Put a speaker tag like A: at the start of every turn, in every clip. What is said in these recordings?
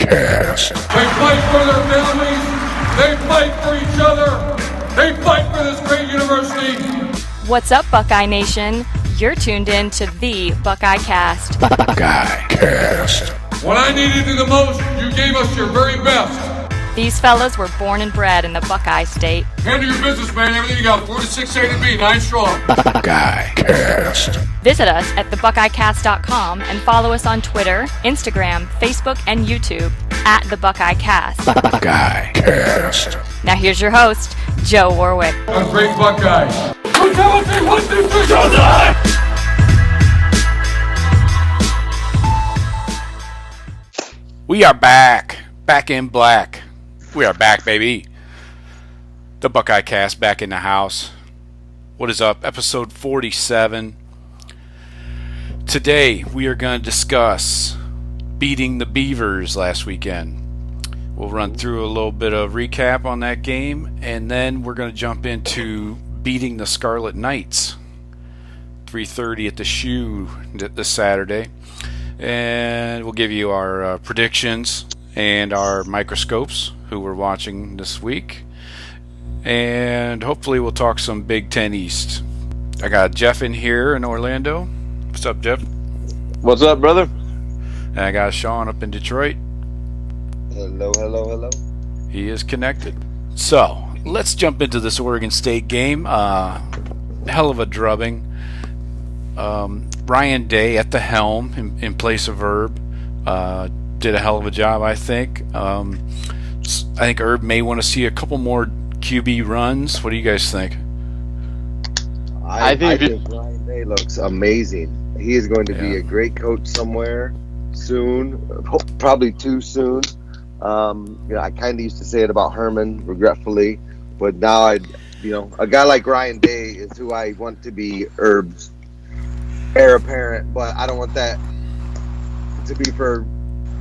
A: Cast.
B: They fight for their families. They fight for each other. They fight for this great university.
C: What's up, Buckeye Nation? You're tuned in to the Buckeye Cast.
A: Buckeye Cast.
B: When I needed you the most, you gave us your very best.
C: These fellas were born and bred in the Buckeye State.
B: Handle your business, man. Everything you got. 4 to 6 A to B, 9 strong.
A: Buckeye Cast.
C: Visit us at thebuckeyecast.com and follow us on Twitter, Instagram, Facebook, and YouTube at the Buckeye Cast.
A: Buckeye Cast.
C: Now here's your host, Joe Warwick.
B: A great Buckeye. 1, 2, 3, go die!
D: We are back in black. We are back, baby. The Buckeye Cast back in the house. What is up? Episode 47. Today we are going to discuss beating the Beavers last weekend. We'll run through a little bit of recap on that game, and then we're going to jump into beating the Scarlet Knights. 3:30 at the Shoe this Saturday. And we'll give you our predictions and our microscopes, who we're watching this week. And hopefully we'll talk some Big Ten East. I got Jeff in here in Orlando. What's up, Jeff?
E: What's up, brother?
D: And I got Sean up in Detroit.
E: Hello.
D: He is connected. So, let's jump into this Oregon State game. Hell of a drubbing. Ryan Day at the helm in place of Herb did a hell of a job, I think. I think Herb may want to see a couple more QB runs. What do you guys think?
E: I think Ryan Day looks amazing. He is going to be a great coach somewhere soon, probably too soon. I kind of used to say it about Herman, regretfully, but now a guy like Ryan Day is who I want to be Herb's heir apparent, but I don't want that to be for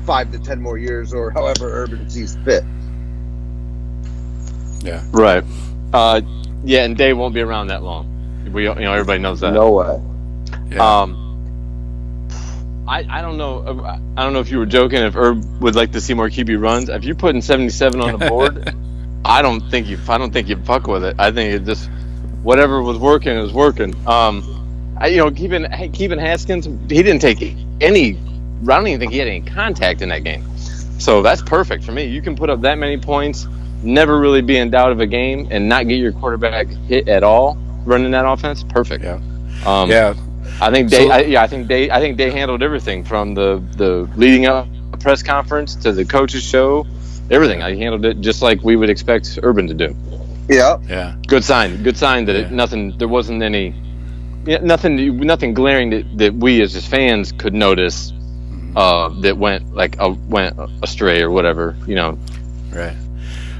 E: 5 to 10 more years or however Urban sees fit.
D: Yeah.
E: Right.
F: And Day won't be around that long. Everybody knows that.
E: No way.
D: Yeah.
F: I don't know. I don't know if you were joking. If Herb would like to see more QB runs, if you're putting 77 on the board, I don't think you fuck with it. I think it just whatever was working is working. Keeping Haskins, he didn't take any. I don't even think he had any contact in that game. So that's perfect for me. You can put up that many points, never really be in doubt of a game, and not get your quarterback hit at all running that offense. Perfect.
D: Yeah.
F: I think Day. I think Day handled everything from the leading up press conference to the coaches show. Everything. I handled it just like we would expect Urban to do.
D: Yeah.
F: Good sign that there wasn't any. Yeah, nothing glaring that we as his fans could notice that went astray or whatever,
D: Right.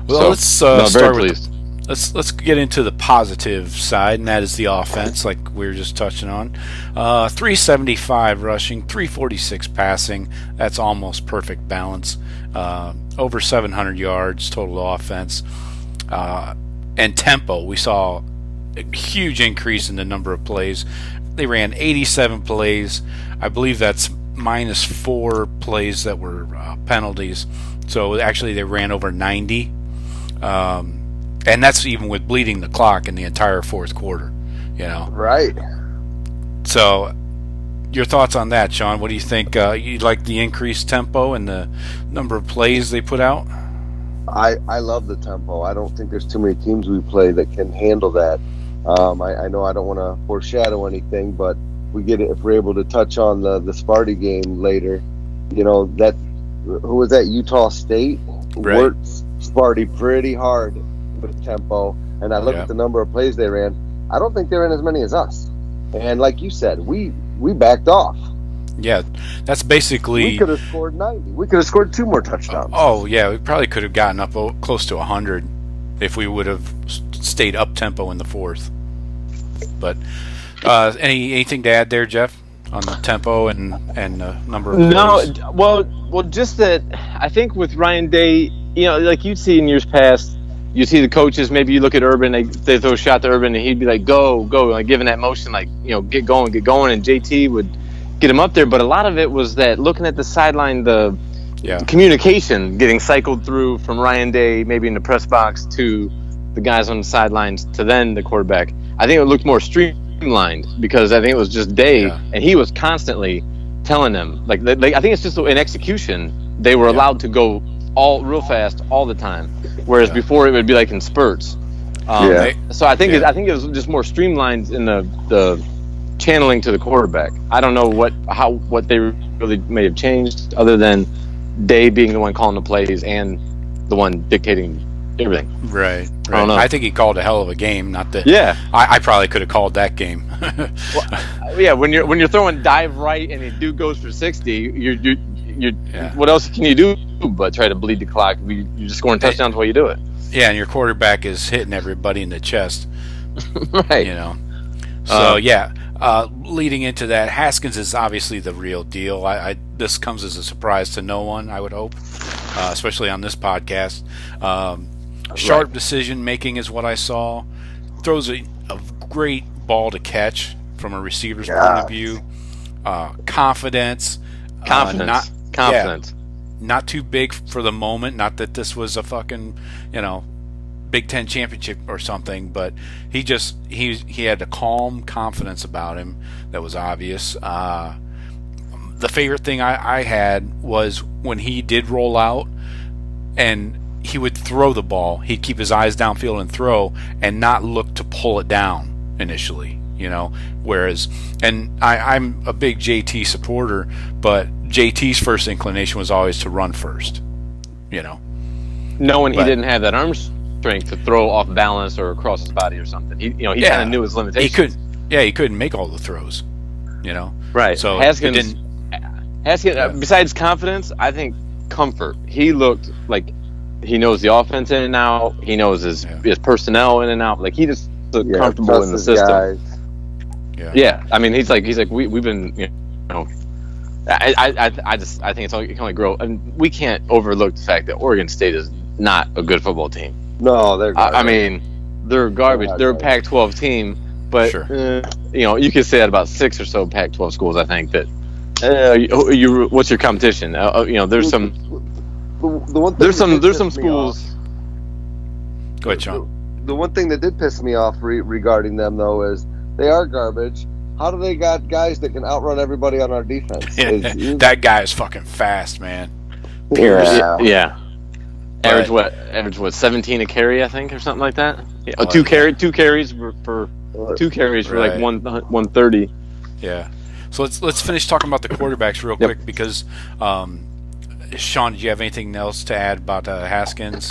D: Well,
F: so,
D: let's start
F: very
D: with let's get into the positive side, and that is the offense, like we were just touching on. 375 rushing, 346 passing. That's almost perfect balance. Over 700 yards total offense, and tempo. We saw a huge increase in the number of plays. They ran 87 plays. I believe that's minus 4 plays that were penalties. So actually they ran over 90. And that's even with bleeding the clock in the entire fourth quarter.
E: Right.
D: So your thoughts on that, Sean? What do you think? You like the increased tempo and the number of plays they put out?
E: I love the tempo. I don't think there's too many teams we play that can handle that. I know I don't want to foreshadow anything, but if we're able to touch on the Sparty game later, that who was that, Utah State worked Sparty pretty hard with tempo, and I look at the number of plays they ran. I don't think they ran as many as us, and like you said, we backed off.
D: Yeah, that's basically.
E: We could have scored 90. We could have scored 2 more touchdowns.
D: Oh yeah, we probably could have gotten up close to 100 if we would have stayed up tempo in the fourth. But anything to add there, Jeff, on the tempo and number of plays?
F: No, well, just that I think with Ryan Day, like you'd see in years past, you see the coaches. Maybe you look at Urban, they throw a shot to Urban, and he'd be like, "Go," like giving that motion, like get going, and JT would get him up there. But a lot of it was that looking at the sideline, the communication getting cycled through from Ryan Day, maybe in the press box, to the guys on the sidelines, to then the quarterback. I think it looked more streamlined because I think it was just Day, and he was constantly telling them, like I think it's just in execution, they were allowed to go all real fast all the time, whereas before it would be like in spurts. So I think it was just more streamlined in the channeling to the quarterback. I don't know what they really may have changed, other than Day being the one calling the plays and the one dictating everything.
D: Right.
F: I don't know.
D: I think he called a hell of a game. Not that.
F: Yeah.
D: I probably could have called that game.
F: When you're throwing dive right and a dude goes for 60, you're what else can you do but try to bleed the clock? You're just scoring touchdowns while you do it.
D: Yeah, and your quarterback is hitting everybody in the chest.
F: Right.
D: So leading into that, Haskins is obviously the real deal. This comes as a surprise to no one, I would hope, especially on this podcast. Sharp decision making is what I saw. Throws a great ball to catch from a receiver's point of view. Confidence.
F: Confidence.
D: Not too big for the moment. Not that this was a fucking, Big Ten championship or something, but he had a calm confidence about him that was obvious. The favorite thing I had was when he did roll out and he would throw the ball. He'd keep his eyes downfield and throw, and not look to pull it down initially. Whereas, and I'm a big JT supporter, but JT's first inclination was always to run first.
F: Knowing he didn't have that arm strength to throw off balance or across his body or something. He kind of knew his limitations.
D: He couldn't make all the throws.
F: Right.
D: So
F: Haskins, besides confidence, I think comfort. He looked like he knows the offense in and out. He knows his personnel in and out. Like he just looked comfortable in the system.
E: Guys.
F: Yeah. I mean, he's like we've been I think it can only grow, and we can't overlook the fact that Oregon State is not a good football team.
E: No, they're garbage.
F: I mean, they're garbage. They're a Pac-12 team, but you can say that about 6 or so Pac-12 schools. I think that what's your competition? There's some schools.
D: Go ahead, Sean.
E: The one thing that did piss me off regarding them, though, is they are garbage. How do they got guys that can outrun everybody on our defense?
D: That guy is fucking fast, man.
F: Yeah. Average what? 17 a carry, I think, or something like that. Yeah. Two carries for like 130.
D: Yeah. So let's finish talking about the quarterbacks real quick because Sean, did you have anything else to add about Haskins?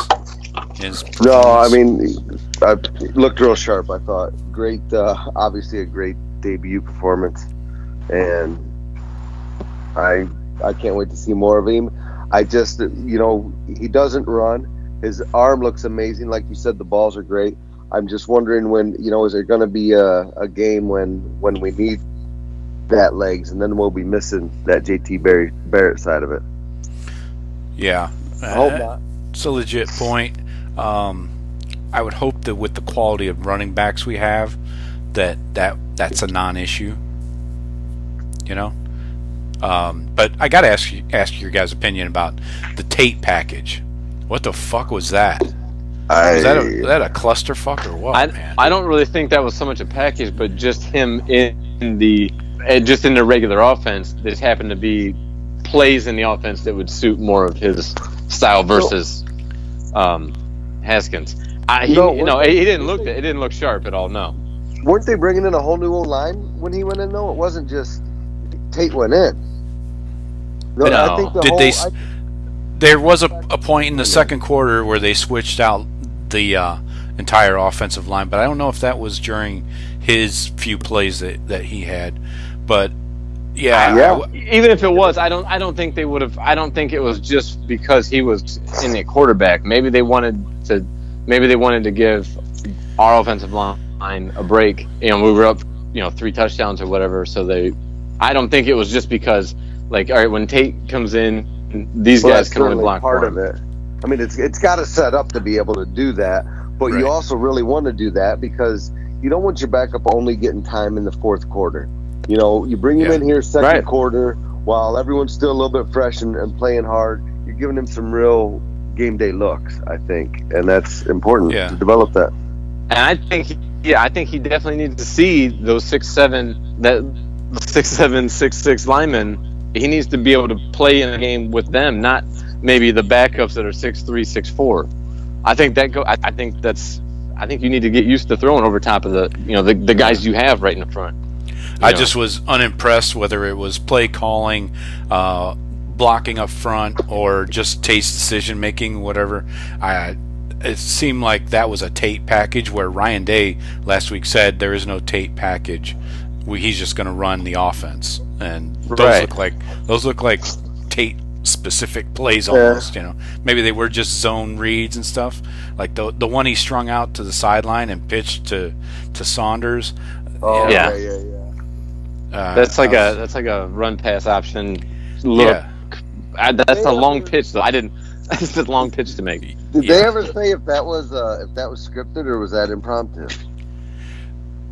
E: No, I mean, I looked real sharp. I thought great, obviously a great debut performance, and I can't wait to see more of him. I just, he doesn't run. His arm looks amazing. Like you said, the balls are great. I'm just wondering when, is there going to be a game when we need that legs, and then we'll be missing that JT Barrett side of it.
D: Yeah.
E: I hope not.
D: It's a legit point. I would hope that with the quality of running backs we have, that's a non-issue. But I gotta ask your guys' opinion about the Tate package. What the fuck was that? Was that a clusterfuck or what? Man?
F: I don't really think that was so much a package, but just him in the regular offense. There happened to be plays in the offense that would suit more of his style versus Haskins. He didn't look sharp at all. No.
E: Weren't they bringing in a whole new line when he went in, though? It wasn't just Tate went in.
F: No.
E: I think
D: there was a point in the second quarter where they switched out the entire offensive line, but I don't know if that was during his few plays that he had. But
F: even if it was, I don't think they would have. I don't think it was just because he was in the quarterback. Maybe they wanted to give our offensive line a break. We were up, 3 touchdowns or whatever. So I don't think it was just because, like, all right, when Tate comes in, these guys can only block
E: part of it. I mean, it's got to set up to be able to do that, but you also really want to do that because you don't want your backup only getting time in the fourth quarter. You bring him in here second quarter while everyone's still a little bit fresh and playing hard. you're giving him some real game day looks, I think, and that's important to develop that.
F: And I think he definitely needs to see those 6'7", 6'6" linemen. He needs to be able to play in a game with them, not maybe the backups that are 6'3", 6'4". I think you need to get used to throwing over top of the guys you have right in the front.
D: I just was unimpressed whether it was play calling, blocking up front, or just Tate's decision making, whatever. It seemed like that was a Tate package, where Ryan Day last week said there is no Tate package. He's just going to run the offense, and those look like Tate specific plays almost. Maybe they were just zone reads and stuff. Like the one he strung out to the sideline and pitched to Saunders.
E: Oh yeah.
F: That's like a run pass option look. Yeah. That's a long pitch though. That's a long pitch to make.
E: Did they ever say if that was scripted or was that impromptu?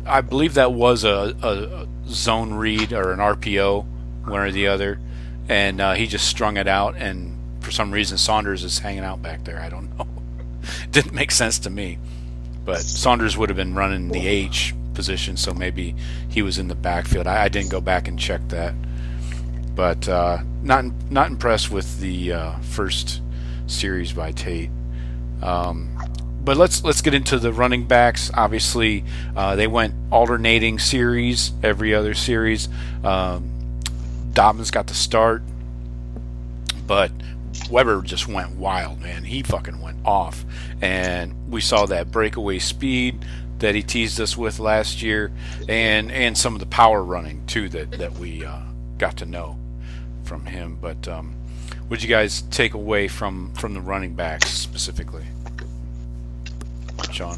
D: I believe that was a zone read or an RPO, one or the other, and he just strung it out. And for some reason, Saunders is hanging out back there. I don't know. It didn't make sense to me. But Saunders would have been running the H position, so maybe he was in the backfield. I didn't go back and check that. But not impressed with the first series by Tate. But let's get into the running backs. Obviously, they went alternating series every other series. Dobbins got the start, but Weber just went wild, man. He fucking went off, and we saw that breakaway speed that he teased us with last year, and some of the power running too that we got to know from him. But what did you guys take away from the running backs specifically, Sean?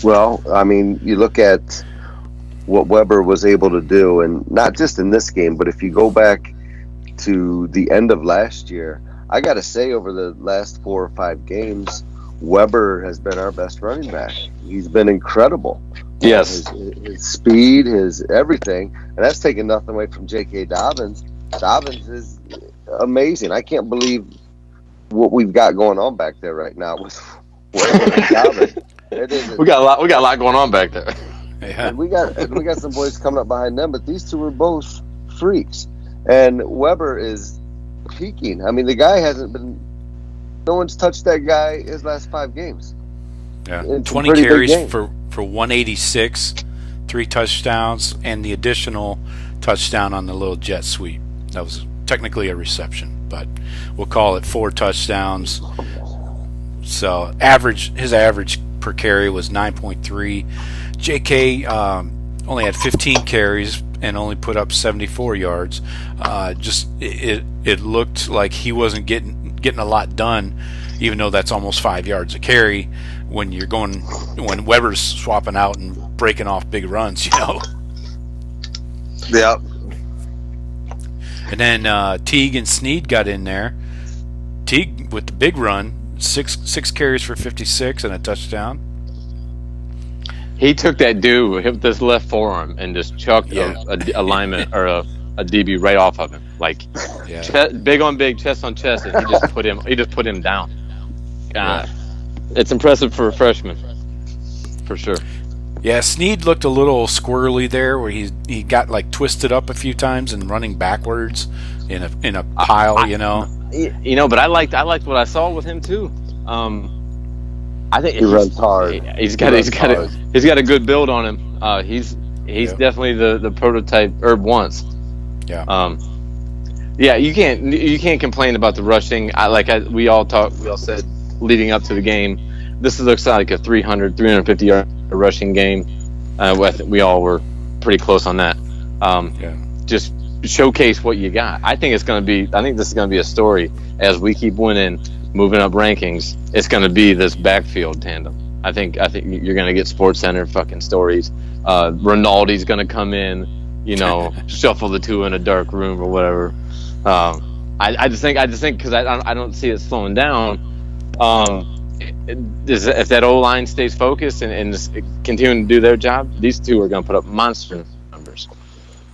E: Well, I mean, you look at what Weber was able to do, and not just in this game, but if you go back to the end of last year, I got to say over the last 4 or 5 games, Weber has been our best running back. He's been incredible.
F: Yes.
E: His speed, his everything, and that's taking nothing away from J.K. Dobbins. Dobbins is amazing. I can't believe what we've got going on back there right now with Dobbins.
F: We got a lot going on back there.
D: Yeah.
E: And we got some boys coming up behind them, but these two are both freaks. And Weber is peaking. I mean, the guy hasn't been. No one's touched that guy his last 5 games.
D: Yeah, 20 carries for 186, 3 touchdowns, and the additional touchdown on the little jet sweep. That was technically a reception, but we'll call it 4 touchdowns. So his average per carry was 9.3. JK only had 15 carries and only put up 74 yards. It looked like he wasn't getting a lot done, even though that's almost 5 yards a carry when Weber's swapping out and breaking off big runs,
E: Yeah.
D: And then Teague and Snead got in there. Teague with the big run, six carries for 56 and a touchdown.
F: He took that dude, hit this left forearm, and just chucked a lineman or a DB right off of him, like big on big, chest on chest, and he just put him down. God, it's impressive for a freshman, for sure.
D: Yeah, Snead looked a little squirrely there, where he got like twisted up a few times and running backwards in a pile,
F: But I liked what I saw with him too. I think
E: he runs hard.
F: He's got a good build on him. He's definitely the prototype Herb wants.
D: Yeah.
F: You can't complain about the rushing. We all said leading up to the game, this looks like a 350 yard rushing game. We all were pretty close on that. Just showcase what you got. I think this is going to be a story as we keep winning, moving up rankings. It's going to be this backfield tandem. I think you're going to get SportsCenter fucking stories. Rinaldi's going to come in, shuffle the two in a dark room or whatever. I just think because I don't see it slowing down. If that O-line stays focused and just continuing to do their job, these two are going to put up monster numbers.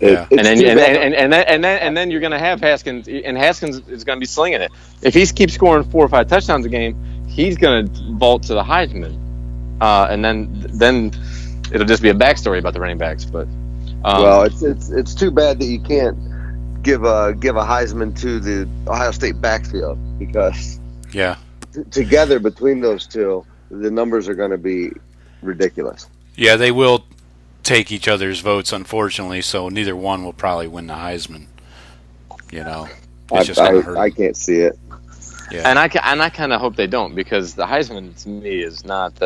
D: Yeah.
F: And then you're going to have Haskins, and Haskins is going to be slinging it. If he keeps scoring 4 or 5 touchdowns a game, he's going to vault to the Heisman. And then it'll just be a backstory about the running backs. But
E: well, it's too bad that you can't give a Heisman to the Ohio State backfield, because together between those two, the numbers are going to be ridiculous.
D: Yeah, they will take each other's votes, unfortunately, so neither one will probably win the Heisman. You know, it's just gonna hurt.
E: I can't see it.
F: Yeah, and I kind of hope they don't, because the Heisman to me is not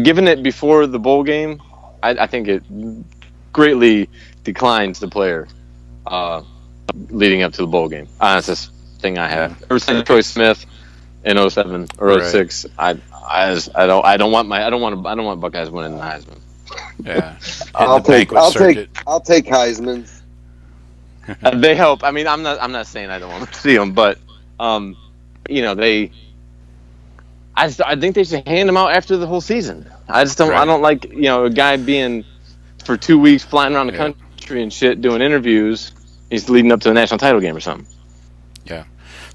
F: given it before the bowl game. I think it greatly declines the player leading up to the bowl game. That's this thing I have ever since Troy Smith in 07 or 06. I don't want Buckeyes winning the Heisman.
D: Yeah,
E: I'll take Heisman's.
F: They help. I mean, I'm not saying I don't want to see them, but you know, I think they should hand them out after the whole season. I just don't. Right. I don't like, you know, a guy being for 2 weeks flying around the country and shit doing interviews. He's leading up to a national title game or something.
D: Yeah.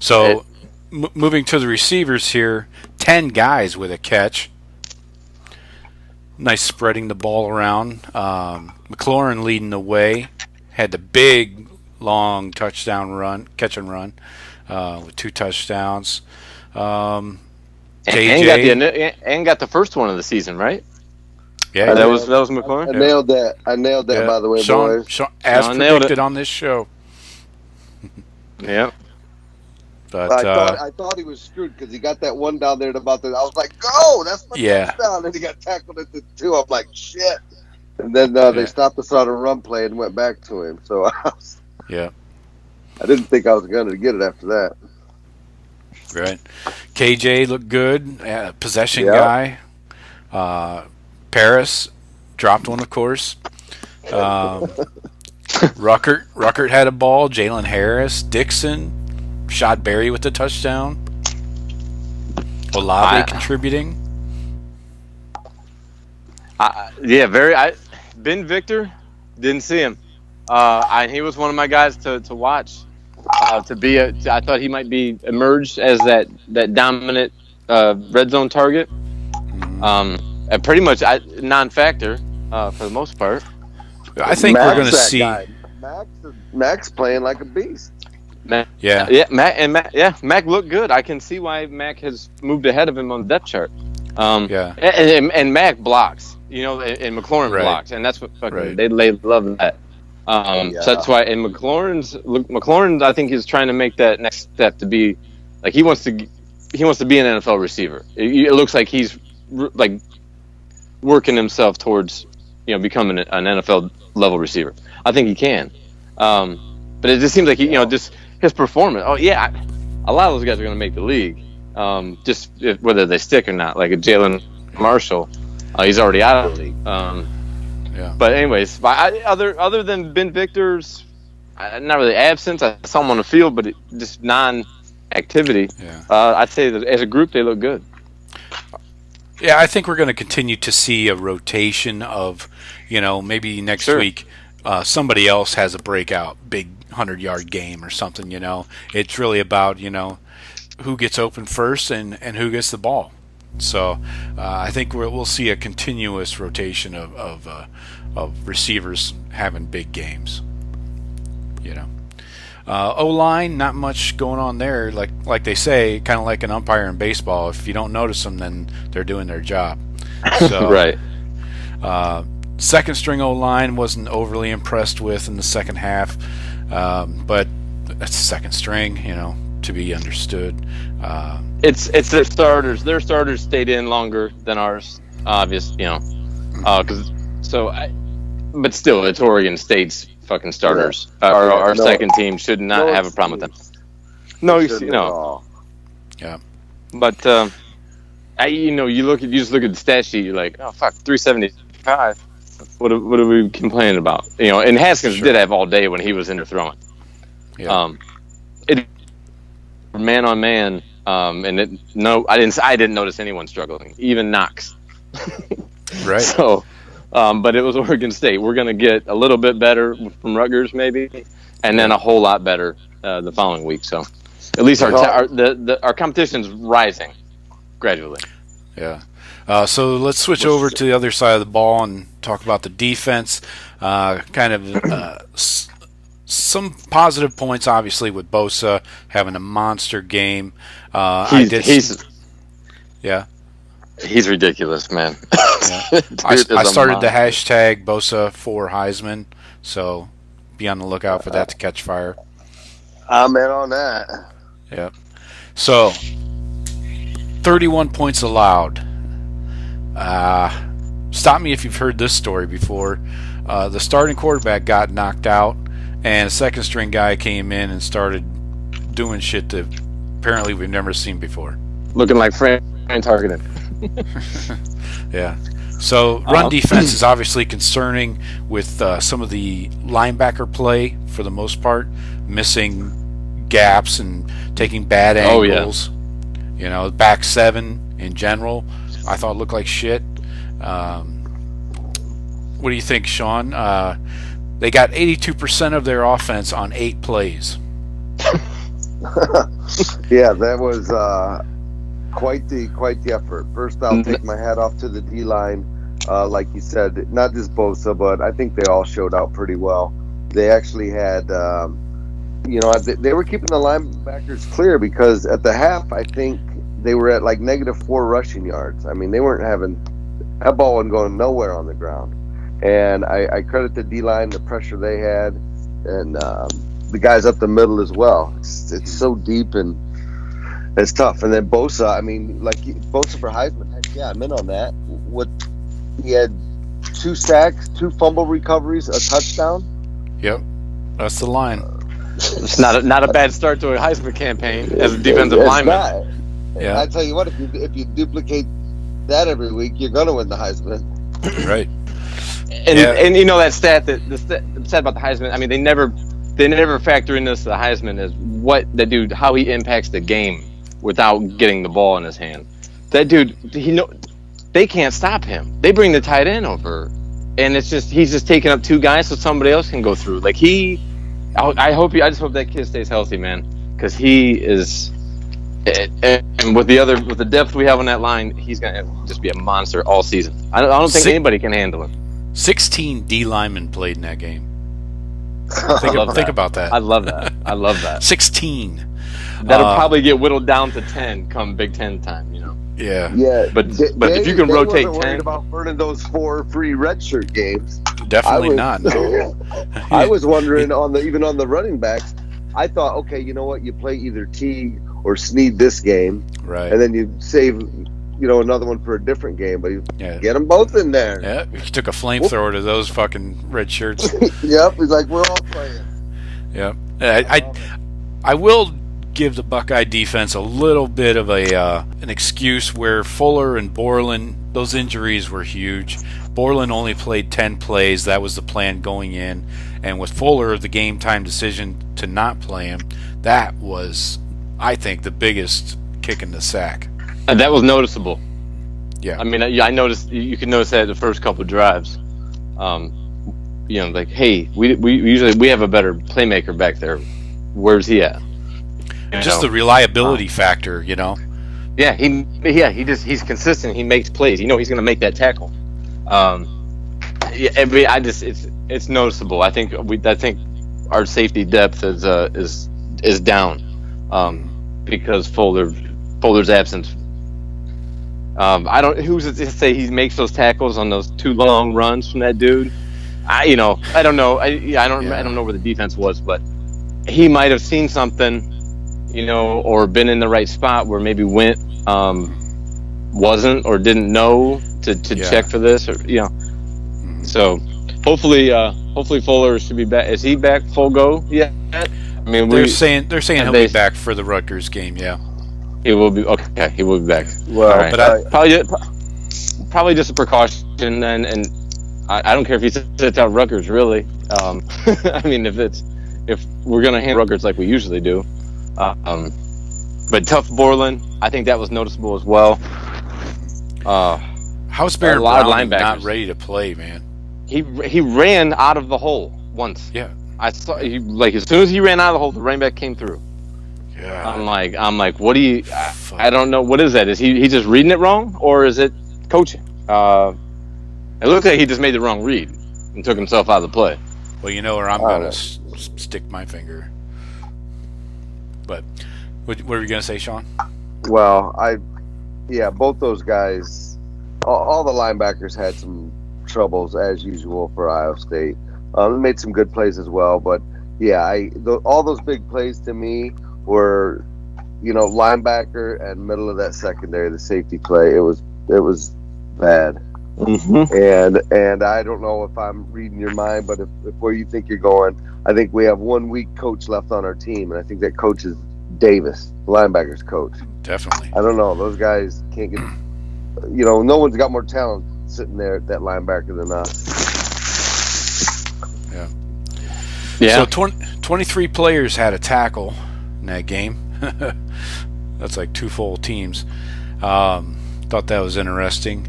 D: So moving to the receivers here, 10 guys with a catch. Nice spreading the ball around. McLaurin leading the way. Had the big, long touchdown run, catch and run, with 2 touchdowns. KJ
F: and got the first one of the season, right?
D: Yeah,
F: that was McLaurin.
E: I nailed that. By the way, boys.
D: As predicted on this show.
F: Yeah.
E: But I thought he was screwed because he got that one down there at about the. I was like, "Go! That's my touchdown!" And he got tackled at the 2. I'm like, "Shit!" And then they stopped us on a run play and went back to him. So I didn't think I was going to get it after that.
D: Right. KJ looked good. Possession guy. Paris dropped one, of course. Ruckert had a ball. Jalen Harris, Dixon, Shad Berry with the touchdown. Olave contributing.
F: Ben Victor, didn't see him. He was one of my guys to watch. I thought he might be emerged as that dominant red zone target. And pretty much non-factor for the most part.
D: I think we're going to see
E: Max playing like a beast.
F: Mac looked good. I can see why Mac has moved ahead of him on the depth chart. And Mac blocks, you know, and McLaurin blocks, and that's what they love that. So that's why. And McLaurin, I think, is trying to make that next step to be like he wants to be an NFL receiver. It looks like he's like working himself towards, you know, becoming an NFL level receiver. I think he can, but it just seems like just his performance. Oh yeah, a lot of those guys are going to make the league. Just whether they stick or not, like a Jalen Marshall, he's already out of the league. But anyways, other than Ben Victor's, not really absence. I saw him on the field, but just non-activity. I'd say that as a group they look good.
D: Yeah, I think we're going to continue to see a rotation of, you know, maybe next week somebody else has a breakout big 100-yard game or something. You know, it's really about, you know, who gets open first and who gets the ball. So I think we'll see a continuous rotation of receivers having big games. You know, O-line, not much going on there. Like they say, kind of like an umpire in baseball. If you don't notice them, then they're doing their job. So,
F: right.
D: Second string O-line wasn't overly impressed with in the second half, but that's second string, you know, to be understood.
F: It's their starters. Their starters stayed in longer than ours, obvious, you know. But still, it's Oregon State's fucking starters. Our second team should not have a problem with them. No, you
D: Yeah.
F: But you just look at the stat sheet. You're like, oh fuck, 375. What are we complaining about? You know, and Haskins did have all day when he was in there throwing.
D: Yeah.
F: Man on man. I didn't notice anyone struggling, even Knox.
D: Right.
F: So, but it was Oregon State. We're going to get a little bit better from Rutgers, maybe, and then a whole lot better the following week. So, at least our competition's rising gradually.
D: Yeah. So let's switch over to the other side of the ball and talk about the defense. Some positive points, obviously, with Bosa having a monster game.
F: He's ridiculous, man.
D: Yeah. I started the hashtag Bosa for Heisman, so be on the lookout for that to catch fire.
E: I'm in on that.
D: Yeah. So, 31 points allowed. Stop me if you've heard this story before. The starting quarterback got knocked out, and a second-string guy came in and started doing shit that apparently we've never seen before.
F: Looking like Fran Targeted.
D: Yeah. So run defense is obviously concerning with some of the linebacker play for the most part, missing gaps and taking bad angles. You know, back seven in general, I thought looked like shit. What do you think, Sean? They got 82% of their offense on 8 plays.
E: Yeah, that was quite the effort. First, I'll take my hat off to the D-line. Like you said, not just Bosa, but I think they all showed out pretty well. They actually had, they were keeping the linebackers clear because at the half, I think they were at like -4 rushing yards. I mean, they weren't having that ball wasn't going nowhere on the ground. And I credit the D-line, the pressure they had, and the guys up the middle as well. It's so deep and it's tough. And then Bosa, I mean, like Bosa for Heisman, heck yeah, I'm in on that. He had 2 sacks, 2 fumble recoveries, a touchdown.
D: Yep, that's the line.
F: It's not a bad start to a Heisman campaign as a defensive lineman.
E: Yeah, I tell you what, if you duplicate that every week, you're gonna win the Heisman.
D: Right.
F: And you know that stat about the Heisman. I mean, they never factor in this the Heisman as how he impacts the game without getting the ball in his hand. That dude, they can't stop him. They bring the tight end over, and he's just taking up 2 guys so somebody else can go through. Like I just hope that kid stays healthy, man, because he is. And with the depth we have on that line, he's gonna just be a monster all season. I don't think anybody can handle him.
D: 16 D linemen played in that game. Think about that.
F: I love that.
D: 16.
F: That'll probably get whittled down to 10 come Big Ten time, you know.
D: Yeah.
E: Yeah.
F: But if you can rotate 10,
E: worried about burning those 4 free redshirt games.
D: Definitely not. No.
E: I was wondering even on the running backs. I thought, okay, you know what? You play either Teague or Snead this game,
D: right?
E: And then you save, another one for a different game. But you get them both in there.
D: Yeah, he took a flamethrower to those fucking red shirts.
E: Yep, he's like, we're all playing.
D: Yep. I will give the Buckeye defense a little bit of an excuse where Fuller and Borland, those injuries were huge. Borland only played 10 plays. That was the plan going in. And with Fuller, the game time decision to not play him, that was, I think, the biggest kick in the sack.
F: And that was noticeable.
D: Yeah.
F: I mean, I noticed, you can notice that the first couple of drives. Like, hey, we usually have a better playmaker back there. Where's he at?
D: Just the reliability factor,
F: Yeah, he's consistent. He makes plays. He's going to make that tackle. It's noticeable. I think our safety depth is down because Fuller's absence. Who's to say he makes those tackles on those 2 long runs from that dude? I don't know. I don't know where the defense was, but he might have seen something, or been in the right spot where maybe Went wasn't or didn't know to check for this, or So hopefully Fuller should be back. Is he back full go yet? I mean,
D: they're saying he'll be back for the Rutgers game. Yeah,
F: he will be. Okay, he will be back.
E: Well,
F: right. But probably just a precaution. And I don't care if he sits out Rutgers. Really, I mean, if we're gonna handle Rutgers like we usually do, but tough Borland, I think that was noticeable as well.
D: How's Baron Browning not ready to play, man?
F: He ran out of the hole once.
D: Yeah.
F: I saw as soon as he ran out of the hole, the running back came through.
D: Yeah.
F: I'm like, what do you? I don't know. What is that? Is he just reading it wrong, or is it coaching? It looks like he just made the wrong read and took himself out of the play.
D: Well, you know where I'm gonna stick my finger. But what were you gonna say, Sean?
E: Well, both those guys, all the linebackers had some troubles as usual for Iowa State. They made some good plays as well, but all those big plays to me were, linebacker and middle of that secondary, the safety play. It was bad. Mm-hmm. And I don't know if I'm reading your mind, but if where you think you're going, I think we have one weak coach left on our team, and I think that coach is Davis, the linebackers coach.
D: Definitely.
E: I don't know. Those guys can't get. No one's got more talent sitting there at that linebacker than us.
D: Yeah. So 23 players had a tackle in that game. That's like 2 full teams. Thought that was interesting,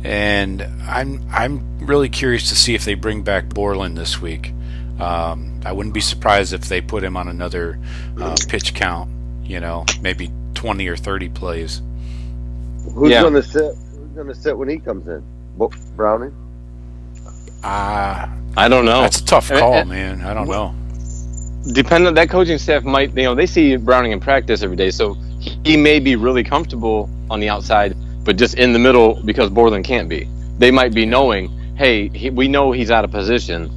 D: and I'm really curious to see if they bring back Borland this week. I wouldn't be surprised if they put him on another pitch count. Maybe 20 or 30 plays.
E: Who's going to sit? Who's going to sit when he comes in? Browning?
F: I don't know.
D: That's a tough call, man. I don't know.
F: Depending, that coaching staff might, they see Browning in practice every day, so he may be really comfortable on the outside, but just in the middle because Borland can't be. They might be knowing, hey, we know he's out of position.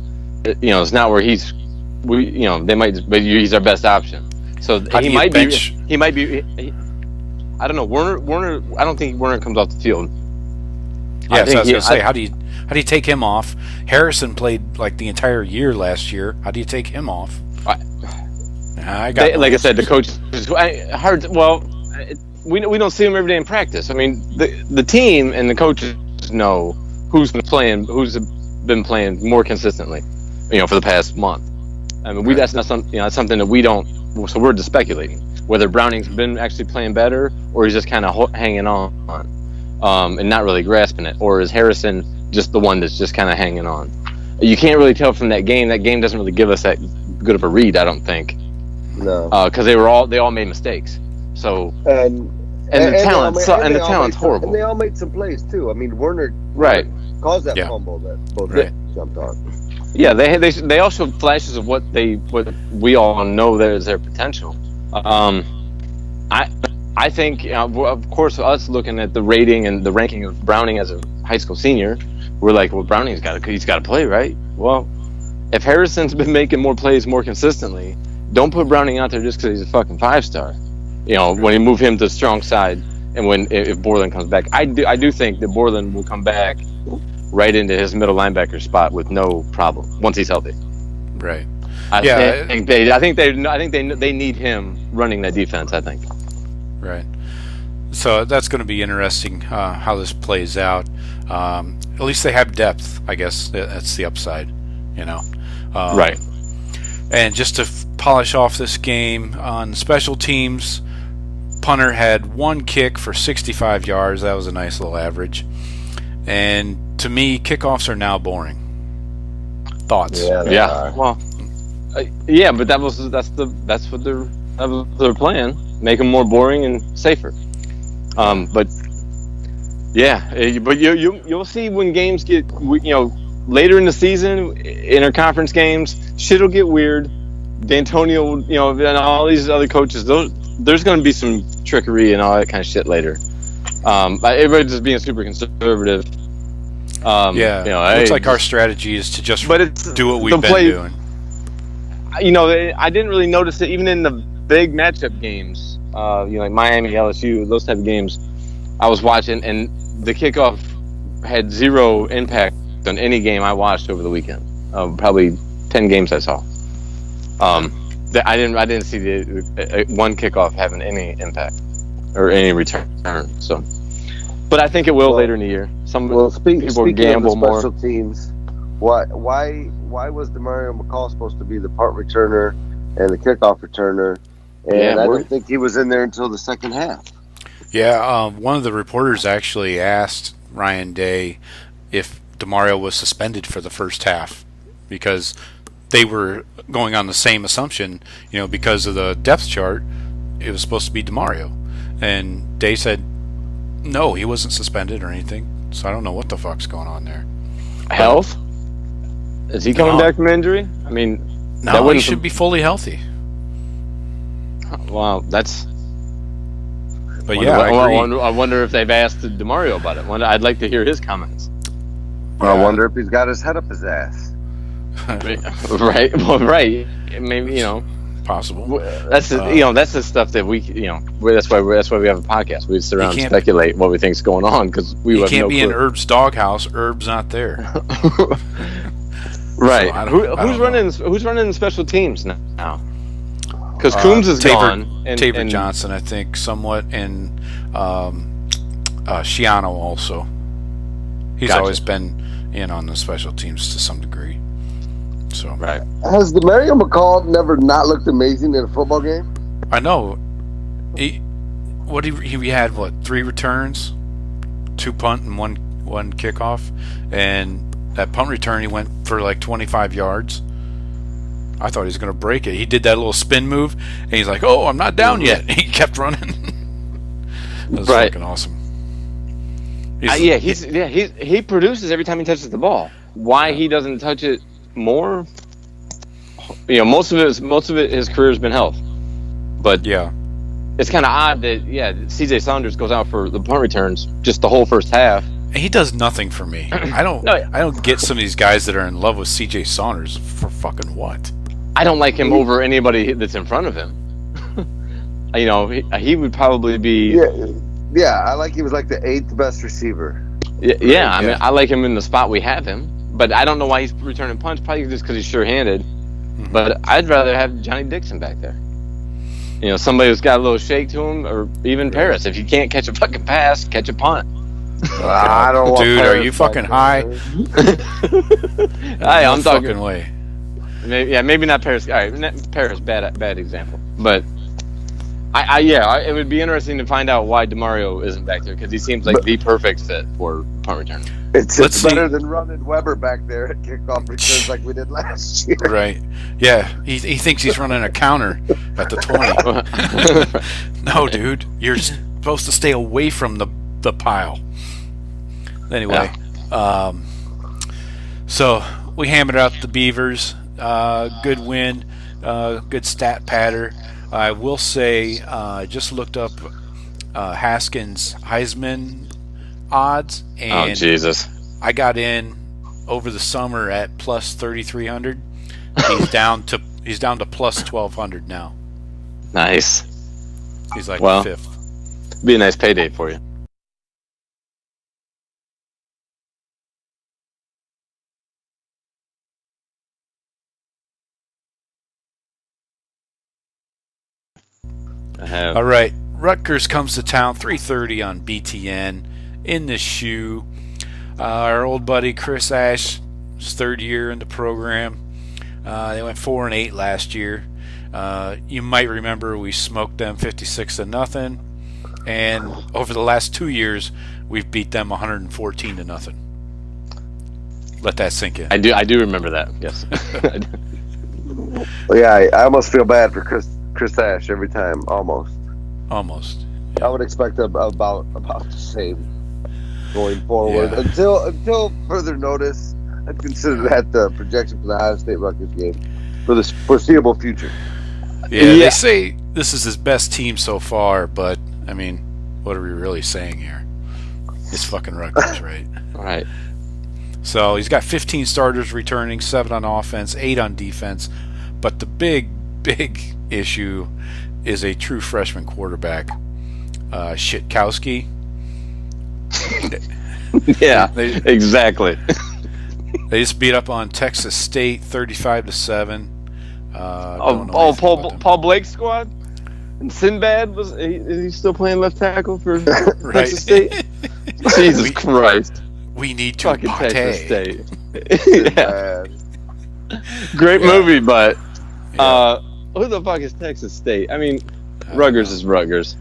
F: It's not where they might, but he's our best option. So he might be. I don't know. Werner. I don't think Werner comes off the field.
D: Yeah, so I was going to say, how do you take him off? Harrison played like the entire year last year. How do you take him off? I said, the coach is hard. Well, we don't see him every day in practice. I mean, the team and the coaches know who's been playing more consistently, for the past month. I mean, that's not something. That's something that we don't. So we're just speculating whether Browning's been actually playing better or he's just kind of hanging on, and not really grasping it, or is Harrison just the one that's just kind of hanging on? You can't really tell from that game. That game doesn't really give us that good of a read, I don't think.
E: No,
F: because they all made mistakes. So and the talent's horrible.
E: And they all made some plays too. I mean, Werner caused that fumble that both jumped on.
F: Yeah, they all showed flashes of what we all know that is their potential. I think, of course, us looking at the rating and the ranking of Browning as a high school senior, we're like, well, Browning's got to play, right? Well, if Harrison's been making more plays more consistently, don't put Browning out there just because he's a fucking 5-star. When you move him to the strong side, and if Borland comes back, I do think that Borland will come back right into his middle linebacker spot with no problem once he's healthy.
D: Right.
F: I think they need him running that defense. I think.
D: Right. So that's going to be interesting how this plays out. At least they have depth. I guess that's the upside.
F: Right.
D: And just to polish off this game on special teams, punter had 1 kick for 65 yards. That was a nice little average. And to me, kickoffs are now boring. Thoughts?
E: Yeah.
F: Well, but that was their plan. Make them more boring and safer. But you'll see when games get later in the season, interconference games, shit'll get weird. D'Antonio, and all these other coaches, there's going to be some trickery and all that kind of shit later. Everybody's just being super conservative.
D: It looks like our strategy is to just do what we've been doing.
F: I didn't really notice it even in the big matchup games, like Miami, LSU, those type of games. I was watching, and the kickoff had 0 impact on any game I watched over the weekend. Probably 10 games I saw. I didn't see the one kickoff having any impact or any return. So, but I think it will later in the year. People gamble
E: of the special
F: more.
E: Teams, why was Demario McCall supposed to be the punt returner and the kickoff returner? And I didn't think he was in there until the second half.
D: Yeah, one of the reporters actually asked Ryan Day if DeMario was suspended for the first half, because they were going on the same assumption, because of the depth chart, it was supposed to be DeMario. And Day said, no, he wasn't suspended or anything. So I don't know what the fuck's going on there.
F: Health? Is he coming back from injury? I mean,
D: no, he should be fully healthy.
F: Well, that's...
D: But yeah,
F: I wonder if they've asked DeMario about it. I'd like to hear his comments.
E: I wonder if he's got his head up his ass.
F: Right. Well, right. Maybe
D: possible.
F: That's that's the stuff that that's why we have a podcast. We sit around and speculate what we think's going on because we have
D: can't
F: no
D: be
F: clue.
D: in Herb's doghouse. Herb's not there.
F: Right.
D: So
F: who's running the special teams now? Because Coombs is gone.
D: Tabor Johnson, I think, somewhat, and Shiano also. He's always been in on the special teams to some degree. So
F: right.
E: Has DeMario McCall never not looked amazing in a football game?
D: I know. He had 3 returns, 2 punt and one kickoff, and that punt return he went for like 25 yards. I thought he was going to break it. He did that little spin move, and he's like, "Oh, I'm not down yet." He kept running. That was fucking awesome.
F: He produces every time he touches the ball. Why he doesn't touch it more? Most of it his career has been health. But it's kind of odd that CJ Saunders goes out for the punt returns just the whole first half.
D: He does nothing for me. I don't get some of these guys that are in love with CJ Saunders for fucking what.
F: I don't like him over anybody that's in front of him. He would probably be.
E: Yeah, I like he was like the 8th best receiver.
F: Yeah, I mean, I like him in the spot we have him, but I don't know why he's returning punts. Probably just because he's sure-handed. Mm-hmm. But I'd rather have Johnny Dixon back there. Somebody who's got a little shake to him, or even Paris. If you can't catch a fucking pass, catch a punt.
E: I don't want
D: Dude,
E: Paris
D: are you fucking high?
F: I'm talking
D: fucking way.
F: Maybe not Paris. All right, Paris, bad example. But it would be interesting to find out why DeMario isn't back there, because he seems like the perfect fit for punt return.
E: It's better than running Weber back there at kickoff returns like we did last year.
D: Right. Yeah, he thinks he's running a counter at the 20. No, dude, you're supposed to stay away from the pile. Anyway, so we hammered out the Beavers. Good win, good stat patter. I will say, I just looked up Haskins' Heisman odds, and
F: Jesus,
D: I got in over the summer at plus 3,300. He's down to plus 1,200 now.
F: Nice.
D: He's like 5th.
F: Be a nice payday for you.
D: All right, Rutgers comes to town, 3:30 on BTN in the shoe. Our old buddy Chris Ash, his 3rd year in the program. They went 4-8 last year. You might remember we smoked them 56-0, and over the last 2 years we've beat them 114-0. Let that sink in.
F: I do remember that. Yes.
E: Well, yeah, I almost feel bad for Chris Ash every time. Almost. I would expect about the same going forward until further notice. I'd consider that the projection for the Ohio State Rutgers game for the foreseeable future.
D: Yeah, they say this is his best team so far, but I mean, what are we really saying here? It's fucking Rutgers, right?
F: Right.
D: So he's got 15 starters returning, 7 on offense, 8 on defense. But the big issue is a true freshman quarterback, Shitkowski.
F: Yeah, exactly.
D: They just beat up on Texas State 35-7.
F: Paul Blake's squad? And Sinbad, is he still playing left tackle for Texas State? Jesus Christ.
D: We need to
F: fucking
D: pate.
F: Texas State. Yeah. Great movie, but who the fuck is Texas State? I mean, Rutgers is Rutgers.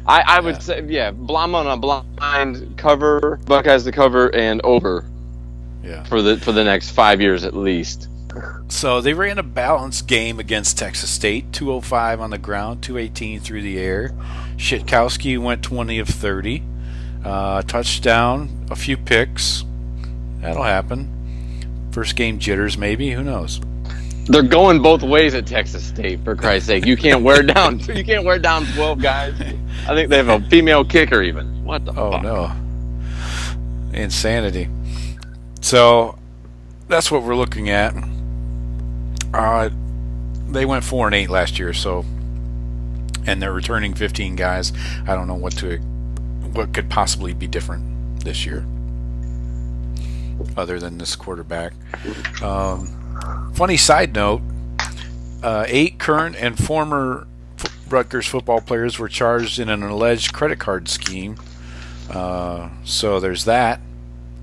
F: I would say, I'm on a blind cover, Buckeyes to cover, and over for the next 5 years at least.
D: So they ran a balanced game against Texas State, 205 on the ground, 218 through the air. Shitkowski went 20 of 30. Touchdown, a few picks. That'll happen. First game jitters, maybe. Who knows?
F: They're going both ways at Texas State, for Christ's sake. You can't wear down 12 guys. I think they have a female kicker even. What the fuck?
D: Oh, no. Insanity. So that's what we're looking at. They went 4-8 last year, so, and they're returning 15 guys. I don't know what could possibly be different this year, other than this quarterback. Funny side note: 8 current and former Rutgers football players were charged in an alleged credit card scheme. So there's that.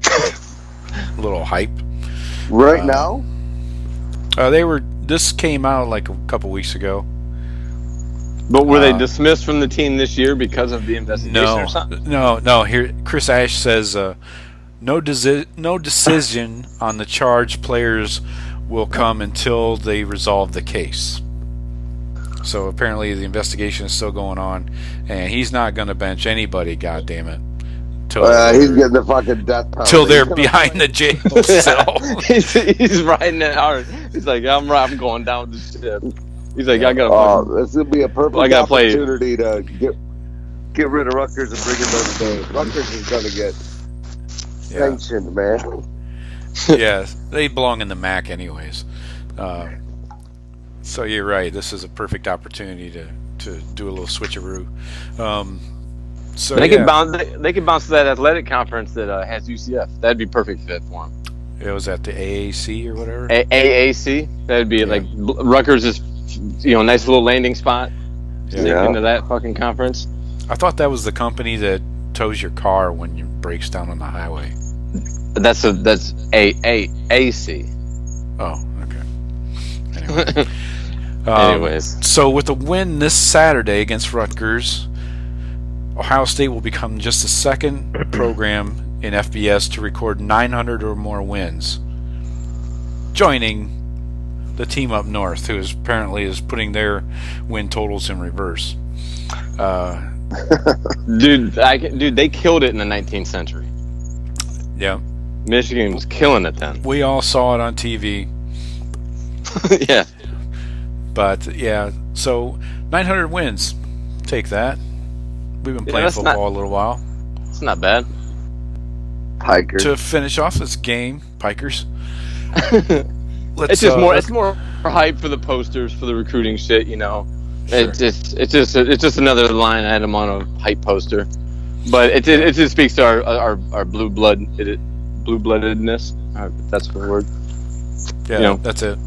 D: A little hype.
E: Right now?
D: This came out like a couple weeks ago.
F: But were they dismissed from the team this year because of the investigation or something?
D: No. Here, Chris Ash says no decision on the charged players will come until they resolve the case. So apparently the investigation is still going on, and he's not going to bench anybody. God damn it!
E: He's getting the fucking death penalty.
D: Till they're behind the jail cell.
F: he's riding it hard. He's like, I'm going down with the ship. He's like, I gotta.
E: This would be a perfect opportunity to get rid of Rutgers and bring him over. Rutgers is gonna get sanctioned, man.
D: Yeah, they belong in the MAC anyways. So you're right. This is a perfect opportunity to do a little switcheroo. So
F: they could bounce to that athletic conference that has UCF. That'd be perfect fit for them.
D: It was at the AAC or whatever.
F: AAC. That'd be like Rutgers is, nice little landing spot. Into that fucking conference.
D: I thought that was the company that tows your car when it breaks down on the highway.
F: That's AAC.
D: Oh, okay. Anyway.
F: Anyways,
D: so with a win this Saturday against Rutgers, Ohio State will become just the second program in FBS to record 900 or more wins, joining the team up north, who apparently is putting their win totals in reverse.
F: Dude, they killed it in the 19th century.
D: Yeah,
F: Michigan was killing it then.
D: We all saw it on TV.
F: Yeah,
D: but so 900 wins. Take that. We've been playing football a little while.
F: It's not bad.
E: Pikers.
D: To finish off this game, Pikers.
F: It's more hype for the posters, for the recruiting shit, Sure. It's just another line item on a hype poster, but it just speaks to our blue bloodedness. If that's the word.
D: Yeah, that's it.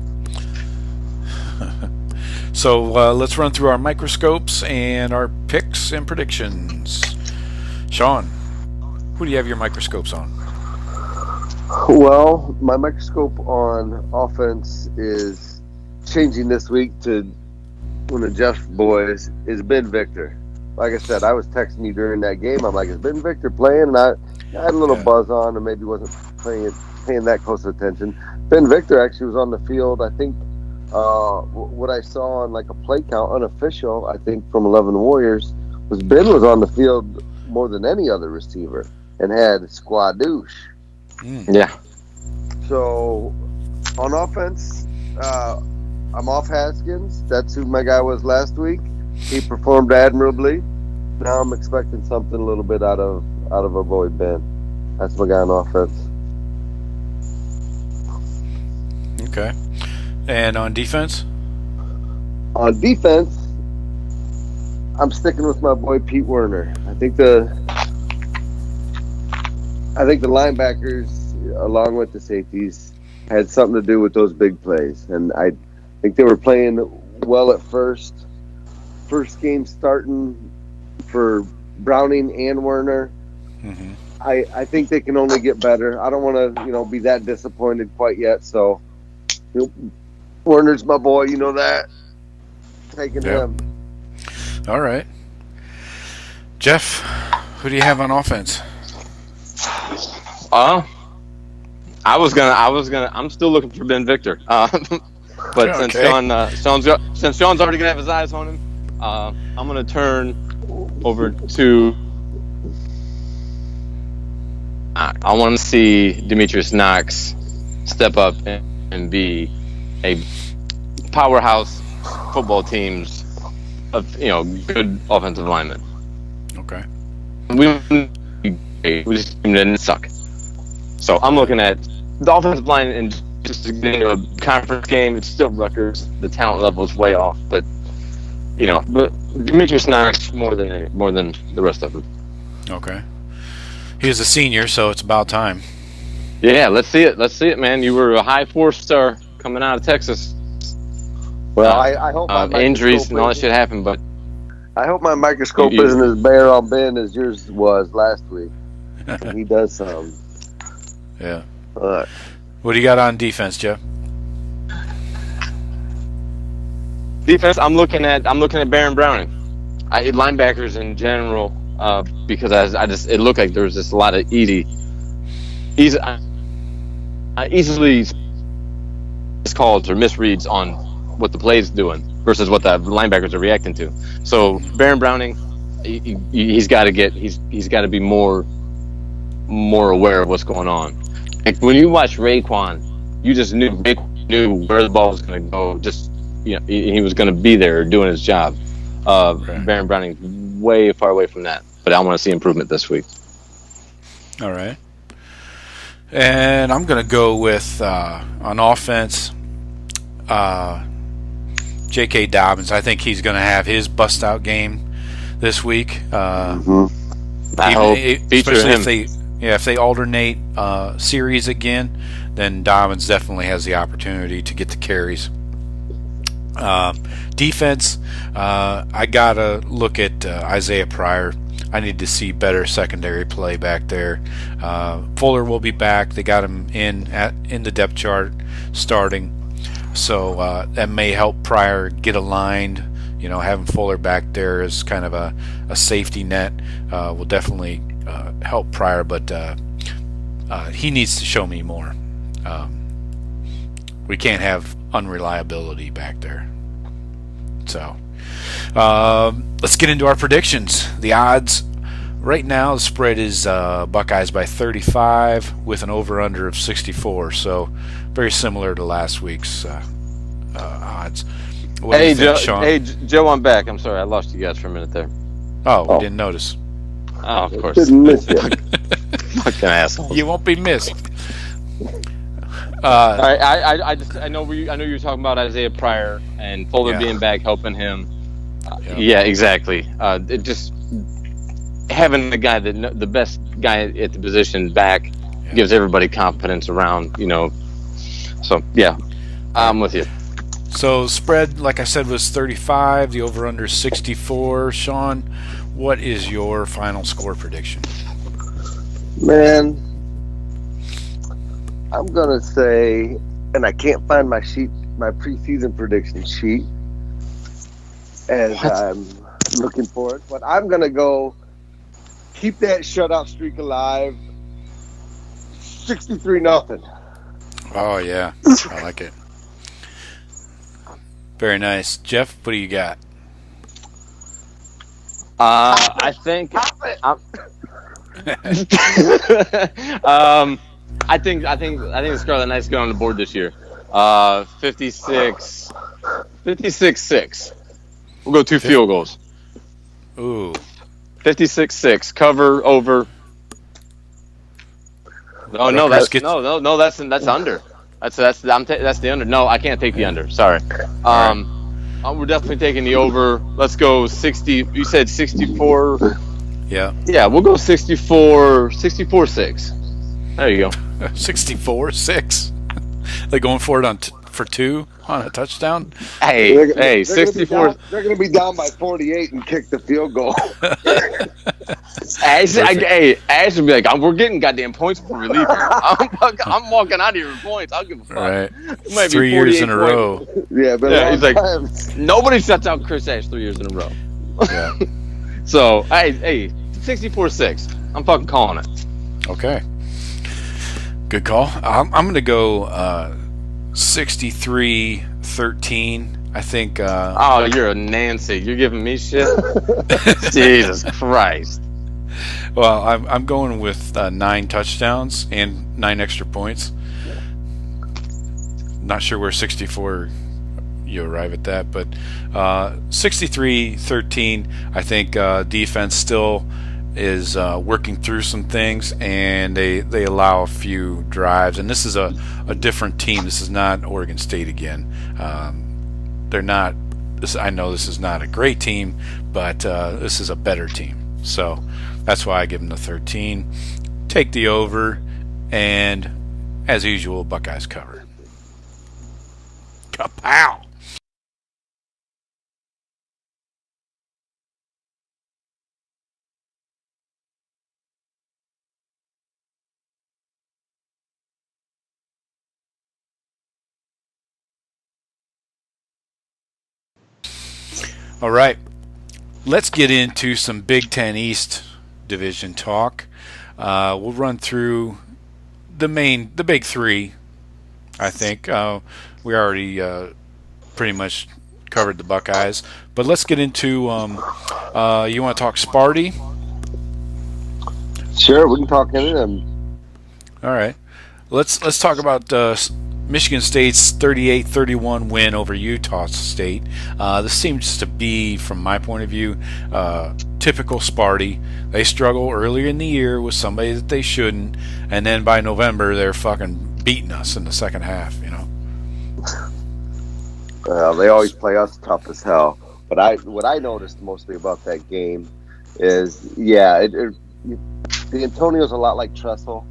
D: So let's run through our microscopes and our picks and predictions. Sean, who do you have your microscopes on?
E: Well, my microscope on offense is changing this week to one of Jeff's boys is Ben Victor. Like I said, I was texting you during that game. I'm like, is Ben Victor playing? And I had a little buzz on and maybe wasn't paying that close attention. Ben Victor actually was on the field, I think, what I saw on like a play count, unofficial, I think from 11 Warriors, was Ben was on the field more than any other receiver and had squadouche.
F: Yeah.
E: So on offense, I'm off Haskins. That's who my guy was last week. He performed admirably. Now I'm expecting something a little bit out of our boy Ben. That's my guy on offense.
D: Okay. And on defense?
E: On defense, I'm sticking with my boy Pete Werner. I think the linebackers, along with the safeties, had something to do with those big plays. And I think they were playing well at first. First game starting for Browning and Werner.
D: Mm-hmm.
E: I think they can only get better. I don't want to, be that disappointed quite yet. So, Werner's my boy. You know that. Taking him.
D: All right. Jeff, who do you have on offense?
F: I'm still looking for Ben Victor. But since Sean's already gonna have his eyes on him, I'm gonna turn over to. I want to see Demetrius Knox step up and be a powerhouse football team's good offensive lineman.
D: Okay.
F: We just didn't suck. So I'm looking at the offensive line and just getting into a conference game. It's still Rutgers. The talent level is way off, but Demetrius Knox more than the rest of them.
D: Okay. He was a senior, so it's about time.
F: Yeah, let's see it, man. You were a high 4-star coming out of Texas.
E: Well, I hope
F: injuries and all that shit happened, but
E: I hope my microscope isn't as bare on Ben as yours was last week. He does some.
D: Yeah. What do you got on defense, Jeff?
F: Defense, I'm looking at Baron Browning. Linebackers in general, because it looked like there was just a lot of easily miscalls or misreads on what the play is doing versus what the linebackers are reacting to. So Baron Browning, he's got to be more aware of what's going on. Like when you watch Raekwon, you just knew where the ball was going to go. Just he was going to be there doing his job. Baron Browning way far away from that, but I want to see improvement this week.
D: All right. And I'm going to go with on offense, J.K. Dobbins. I think he's going to have his bust-out game this week. Especially if they alternate series again, then Dobbins definitely has the opportunity to get the carries. Defense, I got to look at Isaiah Pryor. I need to see better secondary play back there. Fuller will be back. They got him in the depth chart starting, so that may help Pryor get aligned. Having Fuller back there is kind of a safety net. Will definitely help Pryor, but he needs to show me more. We can't have unreliability back there. So let's get into our predictions. The odds right now, the spread is Buckeyes by 35 with an over-under of 64. So very similar to last week's odds. What do you think, Sean?
F: Hey, Joe, I'm back. I'm sorry, I lost you guys for a minute there.
D: Oh, we didn't notice.
F: Oh, of course.
E: Didn't miss it.
F: Fucking asshole.
D: You won't be missed.
F: I know you were talking about Isaiah Pryor and Fuller being back helping him. Yeah, exactly. It just having the best guy at the position back gives everybody confidence around. So yeah, I'm with you.
D: So spread, like I said, was 35. The over/under is 64. Sean, what is your final score prediction?
E: Man, I'm gonna say, and I can't find my preseason prediction sheet, as I'm looking for it. But I'm gonna go keep that shutout streak alive. 63-0.
D: Oh yeah, I like it. Very nice, Jeff. What do you got?
F: I think. I think the Scarlet Knights get on the board this year. 56-6. We'll go 2 field goals.
D: Ooh.
F: 56-6. Cover over. No, that's under. That's the under. No, I can't take the under. Sorry. We're definitely taking the over. Let's go 60. You said 64.
D: Yeah.
F: Yeah, we'll go 64-6. There you go.
D: 64-6. They're going for it for 2 on a touchdown.
F: Hey, 64.
E: They're going to be down by 48 and kick the field goal.
F: Ash would be like, we're getting goddamn points before we leave here. I'm walking out of here with points. I'll give a fuck.
D: Right.
F: It might
D: 3
F: be
D: years in a
F: points.
D: row.
E: Yeah, but
F: he's like, nobody shuts out Chris Ash 3 years in a row.
D: Yeah.
F: So, hey, 64-6. I'm fucking calling it.
D: Okay. Good call. I'm going to go 63-13. I think.
F: Oh, you're a Nancy. You're giving me shit? Jesus Christ.
D: Well, I'm going with 9 touchdowns and 9 extra points. Not sure where 64 you arrive at that, but 63-13. I think defense still is working through some things, and they allow a few drives. And this is a different team. This is not Oregon State again. They're not. I know this is not a great team, but this is a better team. So that's why I give them the 13. Take the over, and as usual, Buckeyes cover. Kapow! All right, let's get into some Big Ten East division talk. We'll run through the big three. I think we already pretty much covered the Buckeyes, but let's get into. You want to talk Sparty?
E: Sure, we can talk into them.
D: All right, let's talk about Michigan State's 38-31 win over Utah State. This seems to be, from my point of view, typical Sparty. They struggle earlier in the year with somebody that they shouldn't, and then by November they're fucking beating us in the second half.
E: They always play us tough as hell. But what I noticed mostly about that game is, the Antonio's a lot like Tressel.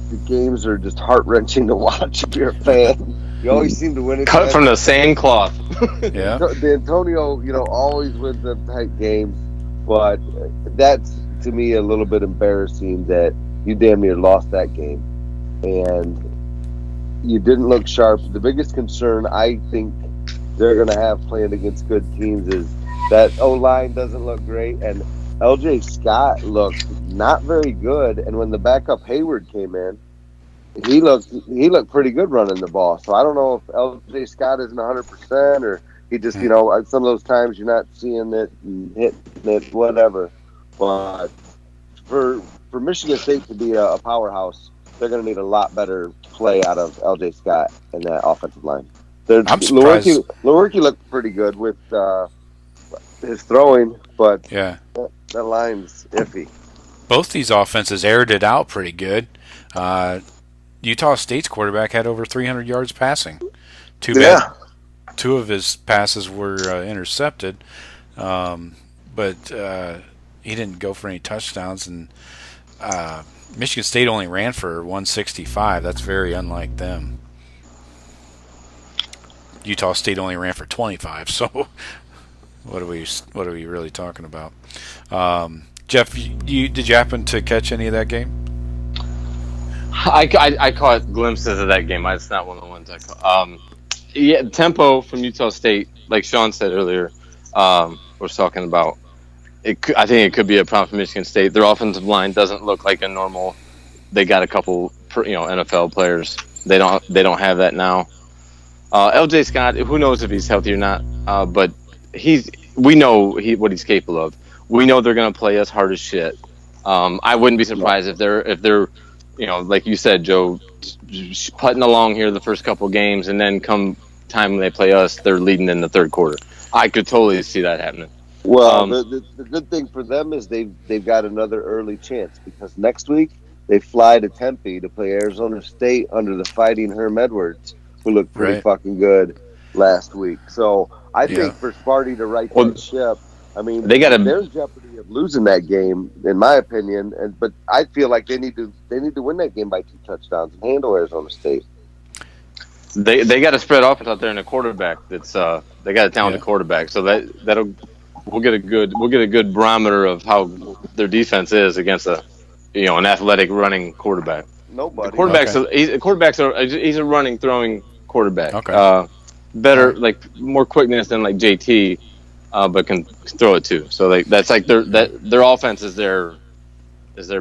E: The games are just heart-wrenching to watch if you're a fan. You always seem to win it.
F: Cut from the same cloth.
D: Yeah.
E: The Antonio, always wins the tight games, but that's, to me, a little bit embarrassing that you damn near lost that game. And you didn't look sharp. The biggest concern I think they're going to have playing against good teams is that O-line doesn't look great, and LJ Scott looked not very good, and when the backup Hayward came in, he looked pretty good running the ball. So I don't know if LJ Scott isn't 100% or he just, some of those times you're not seeing it and hitting it, whatever. But for Michigan State to be a powerhouse, they're going to need a lot better play out of LJ Scott and that offensive line.
D: I'm surprised.
E: Lewerke looked pretty good with his throwing, but
D: Yeah.
E: that line's iffy.
D: Both these offenses aired it out pretty good. Utah State's quarterback had over 300 yards passing. Too bad. Two of his passes were intercepted, but he didn't go for any touchdowns. And Michigan State only ran for 165. That's very unlike them. Utah State only ran for 25. So what are we really talking about? Jeff, did you happen to catch any of that game?
F: I caught glimpses of that game. It's not one of the ones I caught. Tempo from Utah State, like Sean said earlier, was talking about. I think it could be a problem for Michigan State. Their offensive line doesn't look like a normal. They got a couple, NFL players. They don't have that now. LJ Scott, who knows if he's healthy or not? But we know what he's capable of. We know they're going to play us hard as shit. I wouldn't be surprised if they're, like you said, Joe, putting along here the first couple games, and then come time when they play us, they're leading in the third quarter. I could totally see that happening.
E: Well, the good thing for them is they've got another early chance, because next week they fly to Tempe to play Arizona State under the Fighting Herm Edwards, who looked pretty fucking good last week. So I think for Sparty to right that ship, I mean, there's jeopardy of losing that game, in my opinion. But I feel like they need to win that game by 2 touchdowns and handle Arizona State.
F: They got a spread offense out there and a quarterback that's they got a talented quarterback, so we'll get a good barometer of how their defense is against an athletic running quarterback.
E: Nobody.
F: He's a running, throwing quarterback.
D: Okay.
F: Better, like more quickness than like JT. but can throw it too. So that's like their offense is their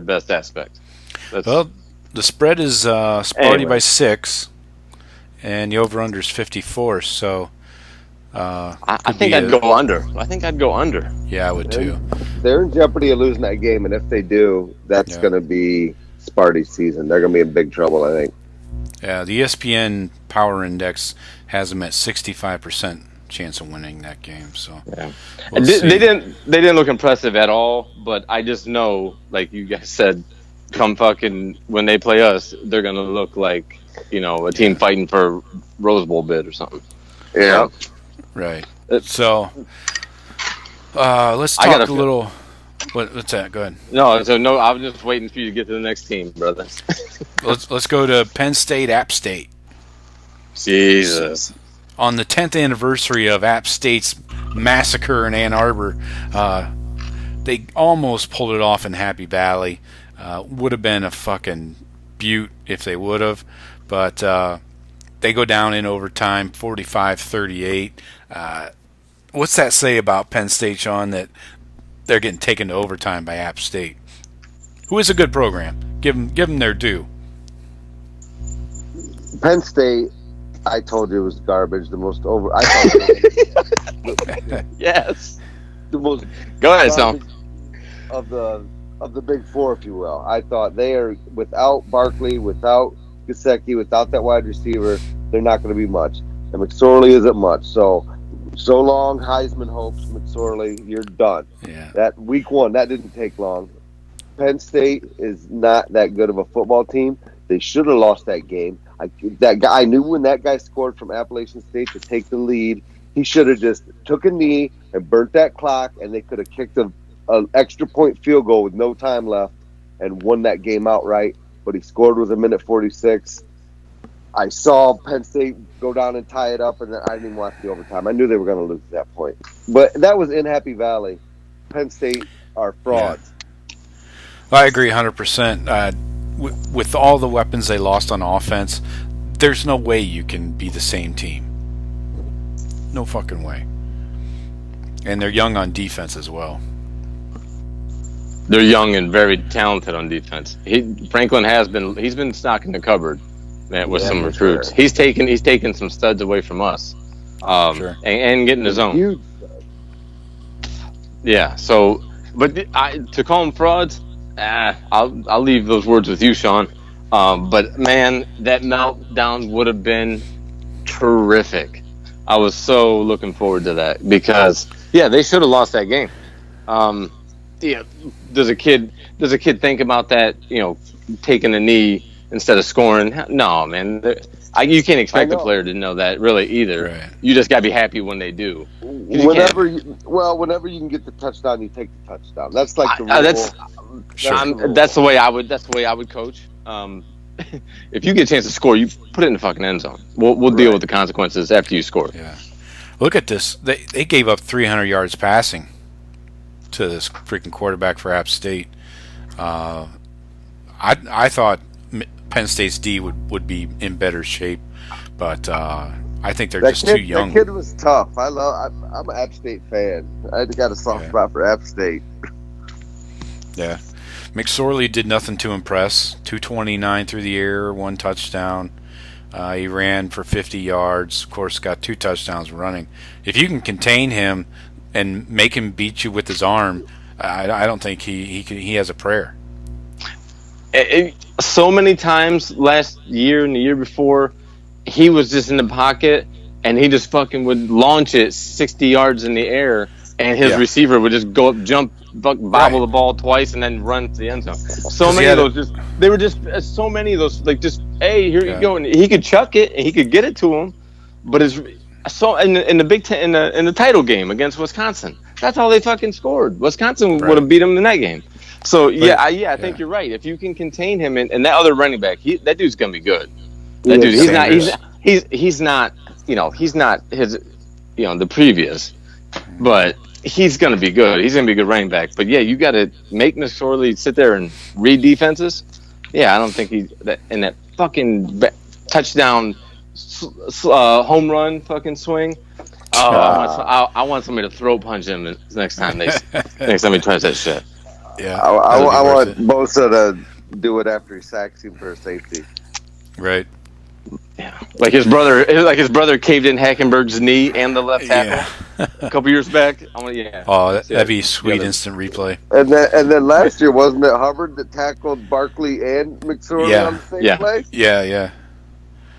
F: best aspect.
D: Well, the spread is Sparty by 6, and the over/under is 54. So
F: I think I'd go under. I think I'd go under.
D: Yeah, I would too.
E: They're in jeopardy of losing that game, and if they do, that's going to be Sparty's season. They're going to be in big trouble, I think.
D: Yeah, the ESPN Power Index has them at 65% chance of winning that game. So
F: we'll they didn't look impressive at all. But I just know, like you guys said, come fucking when they play us, they're gonna look like a team fighting for Rose Bowl bid or something.
E: Yeah,
D: right. So let's talk a little. What's that? Go ahead.
F: No, I was just waiting for you to get to the next team, brother.
D: let's go to Penn State, App State.
F: Jesus.
D: On the 10th anniversary of App State's massacre in Ann Arbor, they almost pulled it off in Happy Valley. Would have been a fucking beaut if they would have, but they go down in overtime, 45-38. What's that say about Penn State, Sean, that they're getting taken to overtime by App State, who is a good program? Give them their due.
E: Penn State, I told you, it was garbage. The most over. I thought
F: yes.
E: The most.
F: Go ahead, Sam.
E: Of the Big Four, if you will. I thought they are without Barkley, without Gesicki, without that wide receiver, they're not going to be much. And McSorley isn't much. So long, Heisman hopes, McSorley, you're done.
D: Yeah.
E: That week 1, that didn't take long. Penn State is not that good of a football team. They should have lost that game. I knew when that guy scored from Appalachian State to take the lead, he should have just took a knee and burnt that clock, and they could have kicked an extra point field goal with no time left and won that game outright. But he scored with 1:46. I saw Penn State go down and tie it up, and then I didn't even watch the overtime. I knew they were going to lose at that point. But that was in Happy Valley. Penn State are frauds.
D: Yeah. I agree 100%. With all the weapons they lost on offense, there's no way you can be the same team. No fucking way. And they're young on defense as well.
F: They're young and very talented on defense. Franklin he's been stocking the cupboard, man, with some recruits. Sure. He's taken some studs away from us, and getting his own.
E: Huge.
F: Yeah. So, but to call them frauds, I'll leave those words with you, Sean. But man, that meltdown would have been terrific. I was so looking forward to that because they should have lost that game. Does a kid think about that? Taking a knee instead of scoring? No, man. You can't expect the player to know that really either. Right. You just gotta be happy when they do.
E: Whenever you can get the touchdown, you take the touchdown. That's like the rule.
F: That's the way I would coach. If you get a chance to score, you put it in the fucking end zone. We'll deal with the consequences after you score.
D: Yeah. Look at this. They gave up 300 yards passing to this freaking quarterback for App State. I thought Penn State's D would be in better shape, but I think they're just too young.
E: That kid was tough. I'm an App State fan. I got a soft spot for App State.
D: Yeah. McSorley did nothing to impress. 229 through the air, 1 touchdown. He ran for 50 yards. Of course, got 2 touchdowns running. If you can contain him and make him beat you with his arm, I don't think he has a prayer.
F: So many times last year and the year before, he was just in the pocket and he just fucking would launch it 60 yards in the air, and his receiver would just go up, jump, bobble the ball twice, and then run to the end zone. So many of those, so many of those, like just, hey, here you go, and he could chuck it and he could get it to him, but it's so in the Big Ten in the title game against Wisconsin, that's how they fucking scored. Wisconsin would have beat them in that game. So I think you're right. If you can contain him and that other running back, that dude's gonna be good. That dude, he's not his, the previous, but he's gonna be good. He's gonna be a good running back. But you got to make McSorley sit there and read defenses. I don't think that fucking touchdown home run fucking swing. I want somebody to throat punch him next time he tries that shit.
D: Yeah,
E: I want Bosa to do it after he sacks him for a safety.
D: Right.
F: Yeah, like his brother caved in Hackenberg's knee and the left tackle a couple years back.
D: Oh, that'd be sweet instant replay.
E: And then last year, wasn't it Hubbard that tackled Barkley and McSorley on the same play?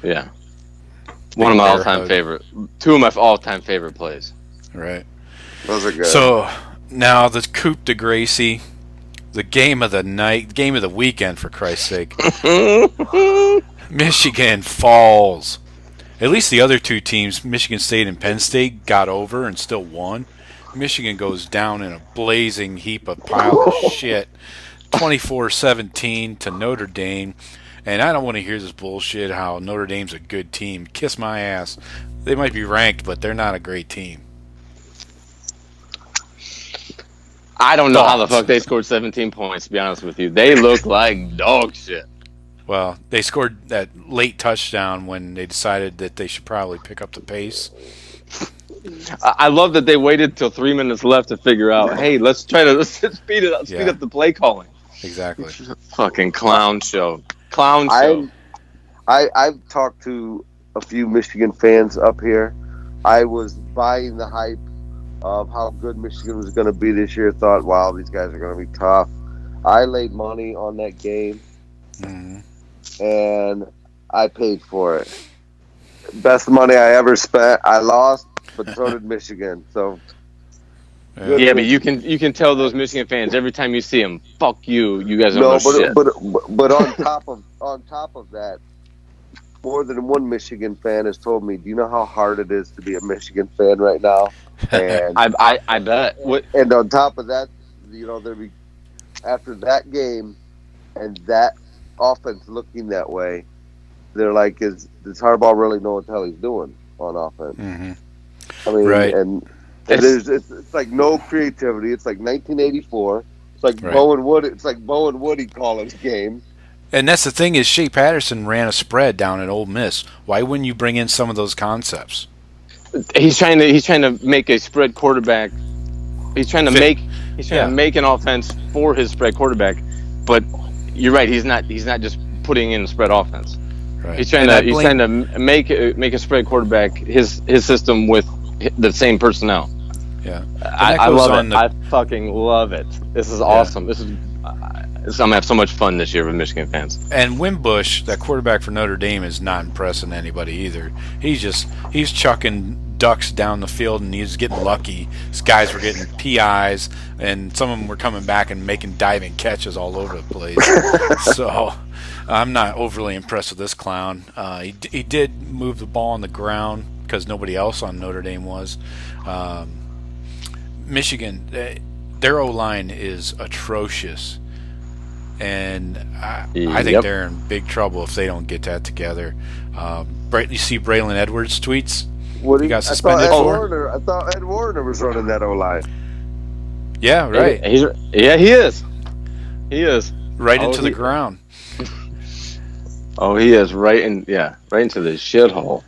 F: Yeah. One of my all-time favorite, two of my all-time favorite plays.
D: Right.
E: Those are good.
D: So now the coup de Gracie, the game of the night, game of the weekend, for Christ's sake. Michigan falls. At least the other two teams, Michigan State and Penn State, got over and still won. Michigan goes down in a blazing heap of pile of shit, 24-17 to Notre Dame. And I don't want to hear this bullshit how Notre Dame's a good team. Kiss my ass. They might be ranked, but they're not a great team.
F: I don't know how the fuck they scored 17 points, to be honest with you. They look like dog shit.
D: Well, they scored that late touchdown when they decided that they should probably pick up the pace.
F: I love that they waited till 3 minutes left to figure out, hey, let's speed it up, speed up the play calling.
D: Exactly.
F: Fucking clown show.
E: I've talked to a few Michigan fans up here. I was buying the hype of how good Michigan was going to be this year. Thought, wow, these guys are going to be tough. I laid money on that game. Mm-hmm. And I paid for it. Best money I ever spent. I lost, but so did Michigan. So,
F: yeah, but you can tell those Michigan fans every time you see them, fuck you. You guys are shit.
E: But on top of that, more than one Michigan fan has told me, do you know how hard it is to be a Michigan fan right now? And
F: I bet.
E: And on top of that, after that game and that offense looking that way, they're like, does Harbaugh really know what the hell he's doing on offense? Mm-hmm. I mean,
D: right.
E: And it's like no creativity. It's like 1984. It's like
D: right.
E: Bo and Woody. It's like Bo and Woody calling games.
D: And that's the thing is, Shea Patterson ran a spread down at Ole Miss. Why wouldn't you bring in some of those concepts?
F: He's trying to make a spread quarterback. He's trying to make an offense for his spread quarterback, but you're right. He's not just putting in a spread offense.
D: Right.
F: He's trying to make a spread quarterback his system with the same personnel.
D: Yeah,
F: I love it. I fucking love it. This is awesome. I'm gonna have so much fun this year with Michigan fans.
D: And Wimbush, that quarterback for Notre Dame, is not impressing anybody either. He's chucking ducks down the field, and he's getting lucky. These guys were getting PIs, and some of them were coming back and making diving catches all over the place. So I'm not overly impressed with this clown. He did move the ball on the ground because nobody else on Notre Dame was. Michigan, their O-line is atrocious. And I think they're in big trouble if they don't get that together. You see Braylon Edwards' tweets? He got suspended for?
E: I thought Ed Warner was running that O-line.
D: Yeah, right.
F: He is. He is.
D: Right into the ground.
F: Oh, he is right into the shithole.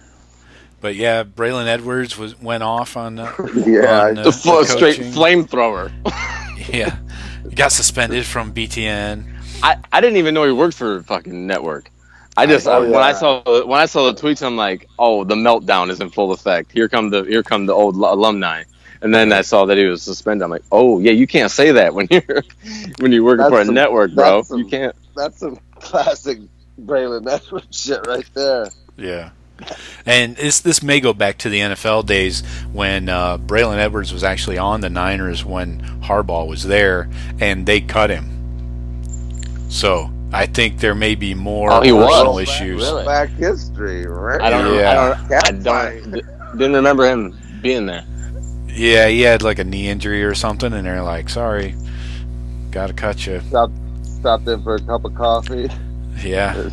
D: But yeah, Braylon Edwards went off on
F: the straight flamethrower.
D: Yeah, he got suspended from BTN.
F: I didn't even know he worked for fucking network. When I saw the tweets, I'm like, oh, the meltdown is in full effect. Here come the old alumni. And then I saw that he was suspended. I'm like, oh yeah, you can't say that when you're working for a network, bro. You can't.
E: That's some classic Braylon Edwards shit right there.
D: Yeah. And this may go back to the NFL days when Braylon Edwards was actually on the Niners when Harbaugh was there, and they cut him. So I think there may be more personal issues.
F: Really?
E: Back history, right?
F: I didn't remember him being there.
D: Yeah, he had like a knee injury or something, and they're like, "Sorry, gotta cut you."
E: Stopped in for a cup of coffee.
D: Yeah.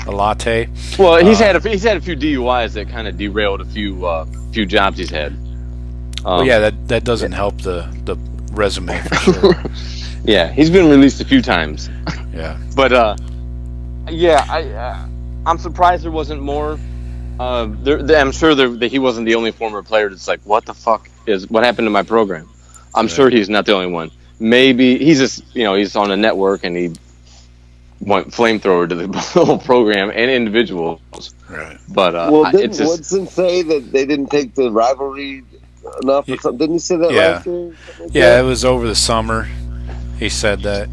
D: A latte.
F: Well, he's had a few DUIs that kind of derailed a few jobs he's had.
D: That doesn't help the resume for sure.
F: Yeah, he's been released a few times.
D: Yeah,
F: but I'm surprised there wasn't more I'm sure that he wasn't the only former player that's like, what the fuck what happened to my program? I'm sure he's not the only one. Maybe he's just, he's on a network and he went flamethrower to the whole program and individuals.
D: Right.
F: But
E: well, didn't
F: it's just,
E: Woodson say that they didn't take the rivalry enough or something? Didn't he say that last year?
D: Yeah, it was over the summer. He said that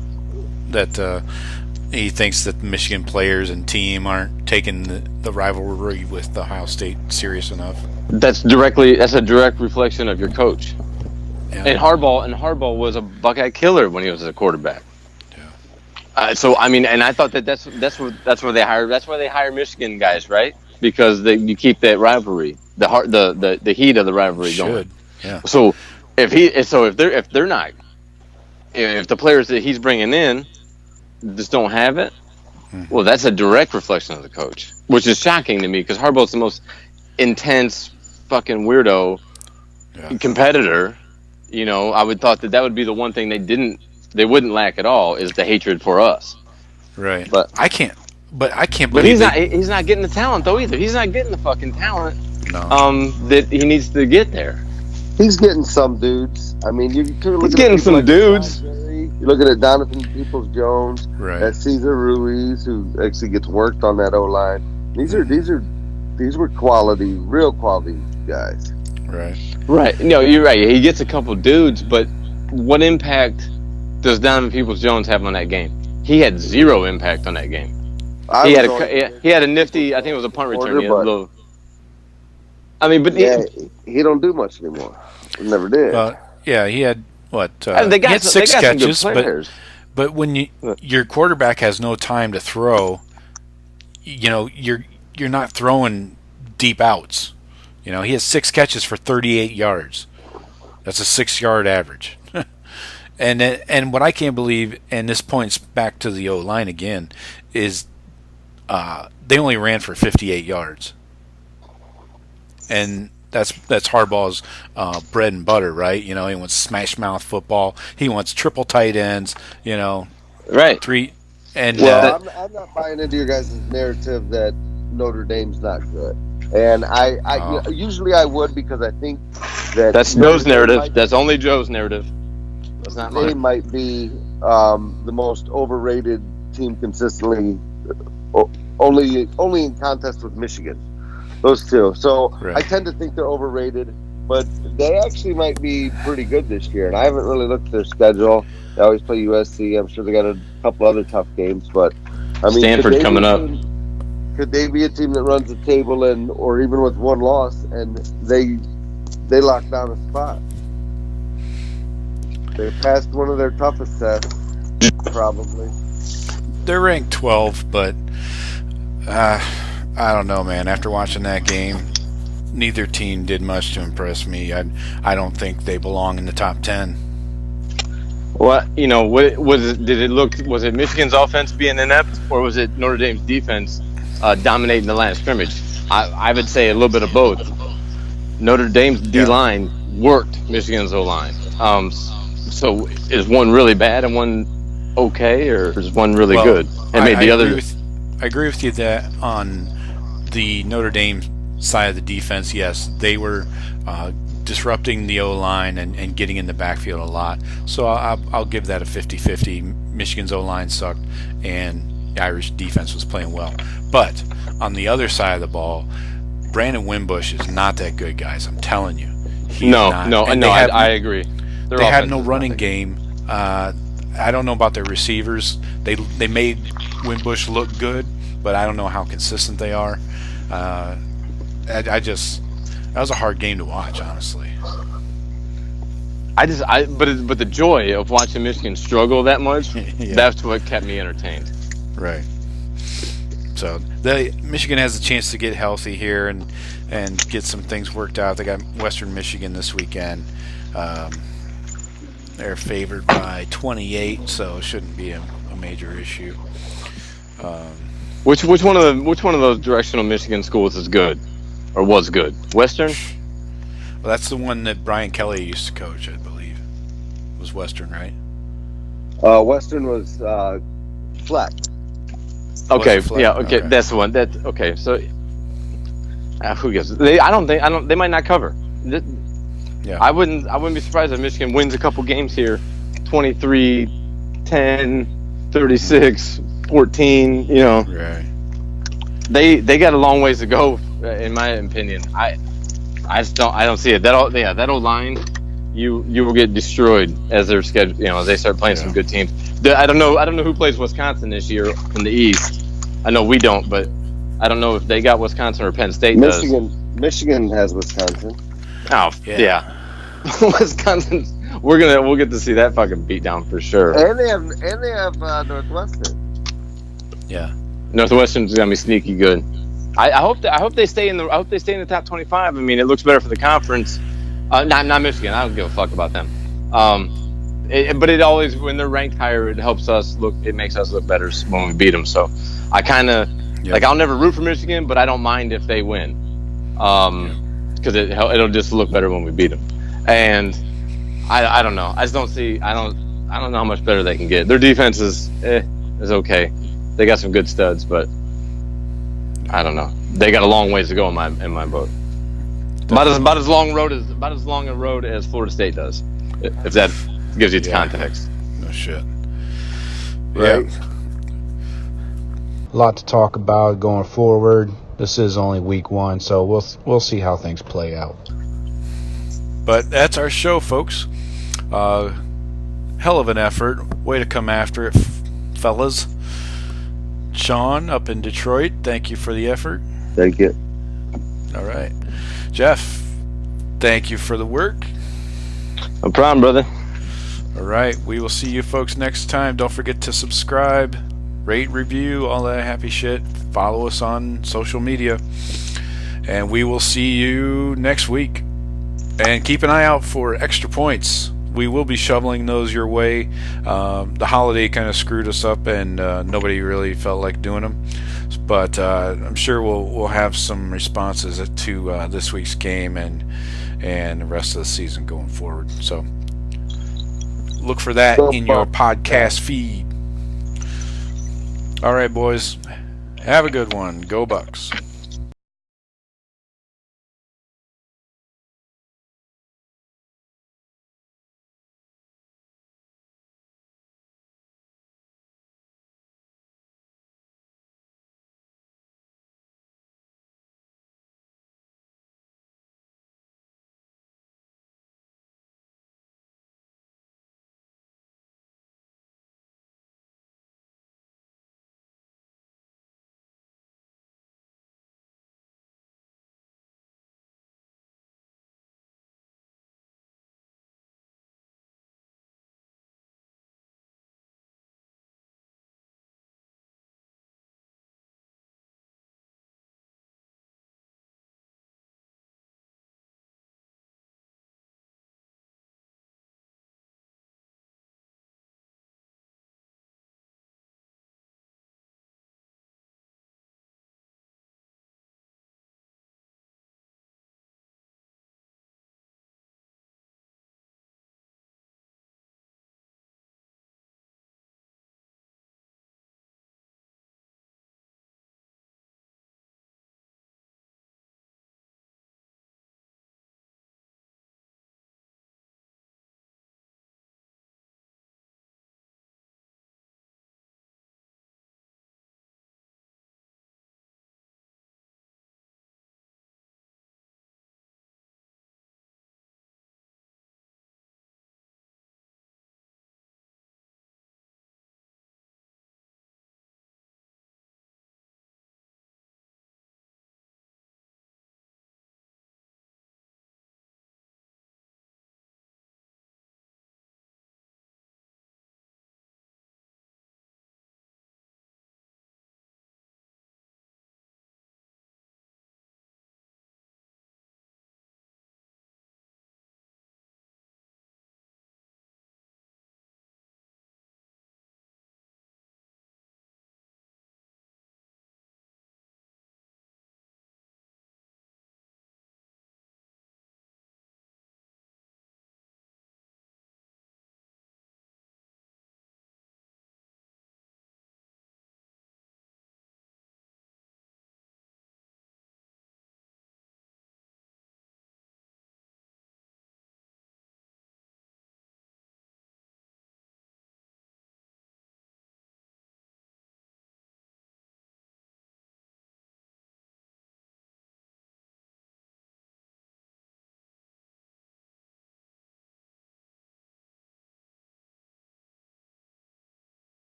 D: he thinks that the Michigan players and team aren't taking the rivalry with Ohio State serious enough.
F: that's a direct reflection of your coach.
D: Yeah.
F: And Harbaugh was a Buckeye killer when he was a quarterback. So I mean, and I thought that's where they hire Michigan guys, right? Because you keep that rivalry, the heat of the rivalry going.
D: Yeah.
F: So if the players that he's bringing in just don't have it, well, that's a direct reflection of the coach, which is shocking to me because Harbaugh's the most intense fucking weirdo competitor. I would thought that would be the one thing they wouldn't lack at all is the hatred for us.
D: Right.
F: But
D: I can't believe
F: But he's not getting the talent though either. He's not getting the fucking talent that he needs to get there.
E: He's getting some dudes. I mean, he's
F: getting some dudes.
E: You're looking at Donovan Peoples-Jones,
D: Right.
E: Cesar Ruiz, who actually gets worked on that O-line. These were real quality guys.
F: Right. No, you're right. He gets a couple dudes, but what impact does Donovan Peoples-Jones have on that game? He had zero impact on that game. He had a nifty, I think it was a punt return. He
E: don't do much anymore. He never did.
D: He had what?
F: He had
D: 6 catches,
F: but
D: when your quarterback has no time to throw, you're not throwing deep outs. He has 6 catches for 38 yards. That's a 6-yard average. And what I can't believe, and this points back to the O-line again, is they only ran for 58 yards. And that's Harbaugh's bread and butter, right? He wants smash mouth football. He wants triple tight ends.
F: Right.
D: 3. And
E: I'm not buying into your guys' narrative that Notre Dame's not good. And I usually I would because I think
F: that's Joe's narrative. That's only Joe's narrative. That's not mine.
E: They might be the most overrated team consistently, only in contest with Michigan. Those two. So I tend to think they're overrated, but they actually might be pretty good this year. And I haven't really looked at their schedule. They always play USC. I'm sure they got a couple other tough games, but I mean,
F: Stanford coming up.
E: Could they be a team that runs the table or even with one loss and they lock down a spot? They passed one of their toughest tests, probably.
D: They're ranked 12, but I don't know, man. After watching that game, neither team did much to impress me. I don't think they belong in the top 10.
F: Well, what was it? Was it Michigan's offense being inept, or was it Notre Dame's defense dominating the line of scrimmage? I would say a little bit of both. Notre Dame's D-line worked Michigan's O-line. So is one really bad and one okay, or is one really good? And maybe the other.
D: I agree with you that on the Notre Dame side of the defense, yes, they were disrupting the O-line and getting in the backfield a lot. So I'll give that a 50-50. Michigan's O-line sucked, and the Irish defense was playing well. But on the other side of the ball, Brandon Wimbush is not that good, guys. I'm telling you. I agree.
F: They
D: had no running game. I don't know about their receivers. They made Wimbush look good, but I don't know how consistent they are. That was a hard game to watch, honestly.
F: But the joy of watching Michigan struggle that much, that's what kept me entertained.
D: Right. So Michigan has a chance to get healthy here and get some things worked out. They got Western Michigan this weekend. They're favored by 28, so it shouldn't be a major issue.
F: Which one of those directional Michigan schools is good, or was good? Western?
D: Well, that's the one that Brian Kelly used to coach, I believe. Was Western, right?
E: Western was Fleck.
F: Okay,
D: Fleck?
F: yeah, okay, that's the one. So Who gives? They might not cover.
D: Yeah.
F: I wouldn't be surprised if Michigan wins a couple games here, 23-10, 36-14. You know,
D: Right.
F: they got a long ways to go, in my opinion. I don't see it. That old line, you will get destroyed as their schedule. You know, as they start playing some good teams. I don't know who plays Wisconsin this year in the East. I know we don't, but I don't know if they got Wisconsin or Penn State does.
E: Michigan has Wisconsin.
F: Oh yeah. Wisconsin. We'll get to see that fucking beatdown for sure.
E: And they have Northwestern.
D: Yeah.
F: Northwestern's gonna be sneaky good. I hope they stay in the top 25. I mean, it looks better for the conference. Not Michigan. I don't give a fuck about them. But it always, when they're ranked higher, it helps us look. It makes us look better when we beat them. So I kind of like. I'll never root for Michigan, but I don't mind if they win, because it'll just look better when we beat them. And I don't know. I just don't see. I don't know how much better they can get. Their defense is okay. They got some good studs, but I don't know. They got a long ways to go in my book. About as long a road as Florida State does, if that gives you the context.
D: No shit.
E: Right.
D: Yeah.
G: A lot to talk about going forward. This is only week 1, so we'll see how things play out.
D: But that's our show, folks. Hell of an effort. Way to come after it, fellas. Sean up in Detroit, thank you for the effort.
E: Thank you.
D: All right. Jeff, thank you for the work.
F: No problem, brother.
D: All right. We will see you folks next time. Don't forget to subscribe, rate, review, all that happy shit. Follow us on social media. And we will see you next week. And keep an eye out for extra points. We will be shoveling those your way. The holiday kind of screwed us up, and nobody really felt like doing them. But I'm sure we'll have some responses to this week's game and the rest of the season going forward. So look for that in your podcast feed. All right, boys. Have a good one. Go Bucks.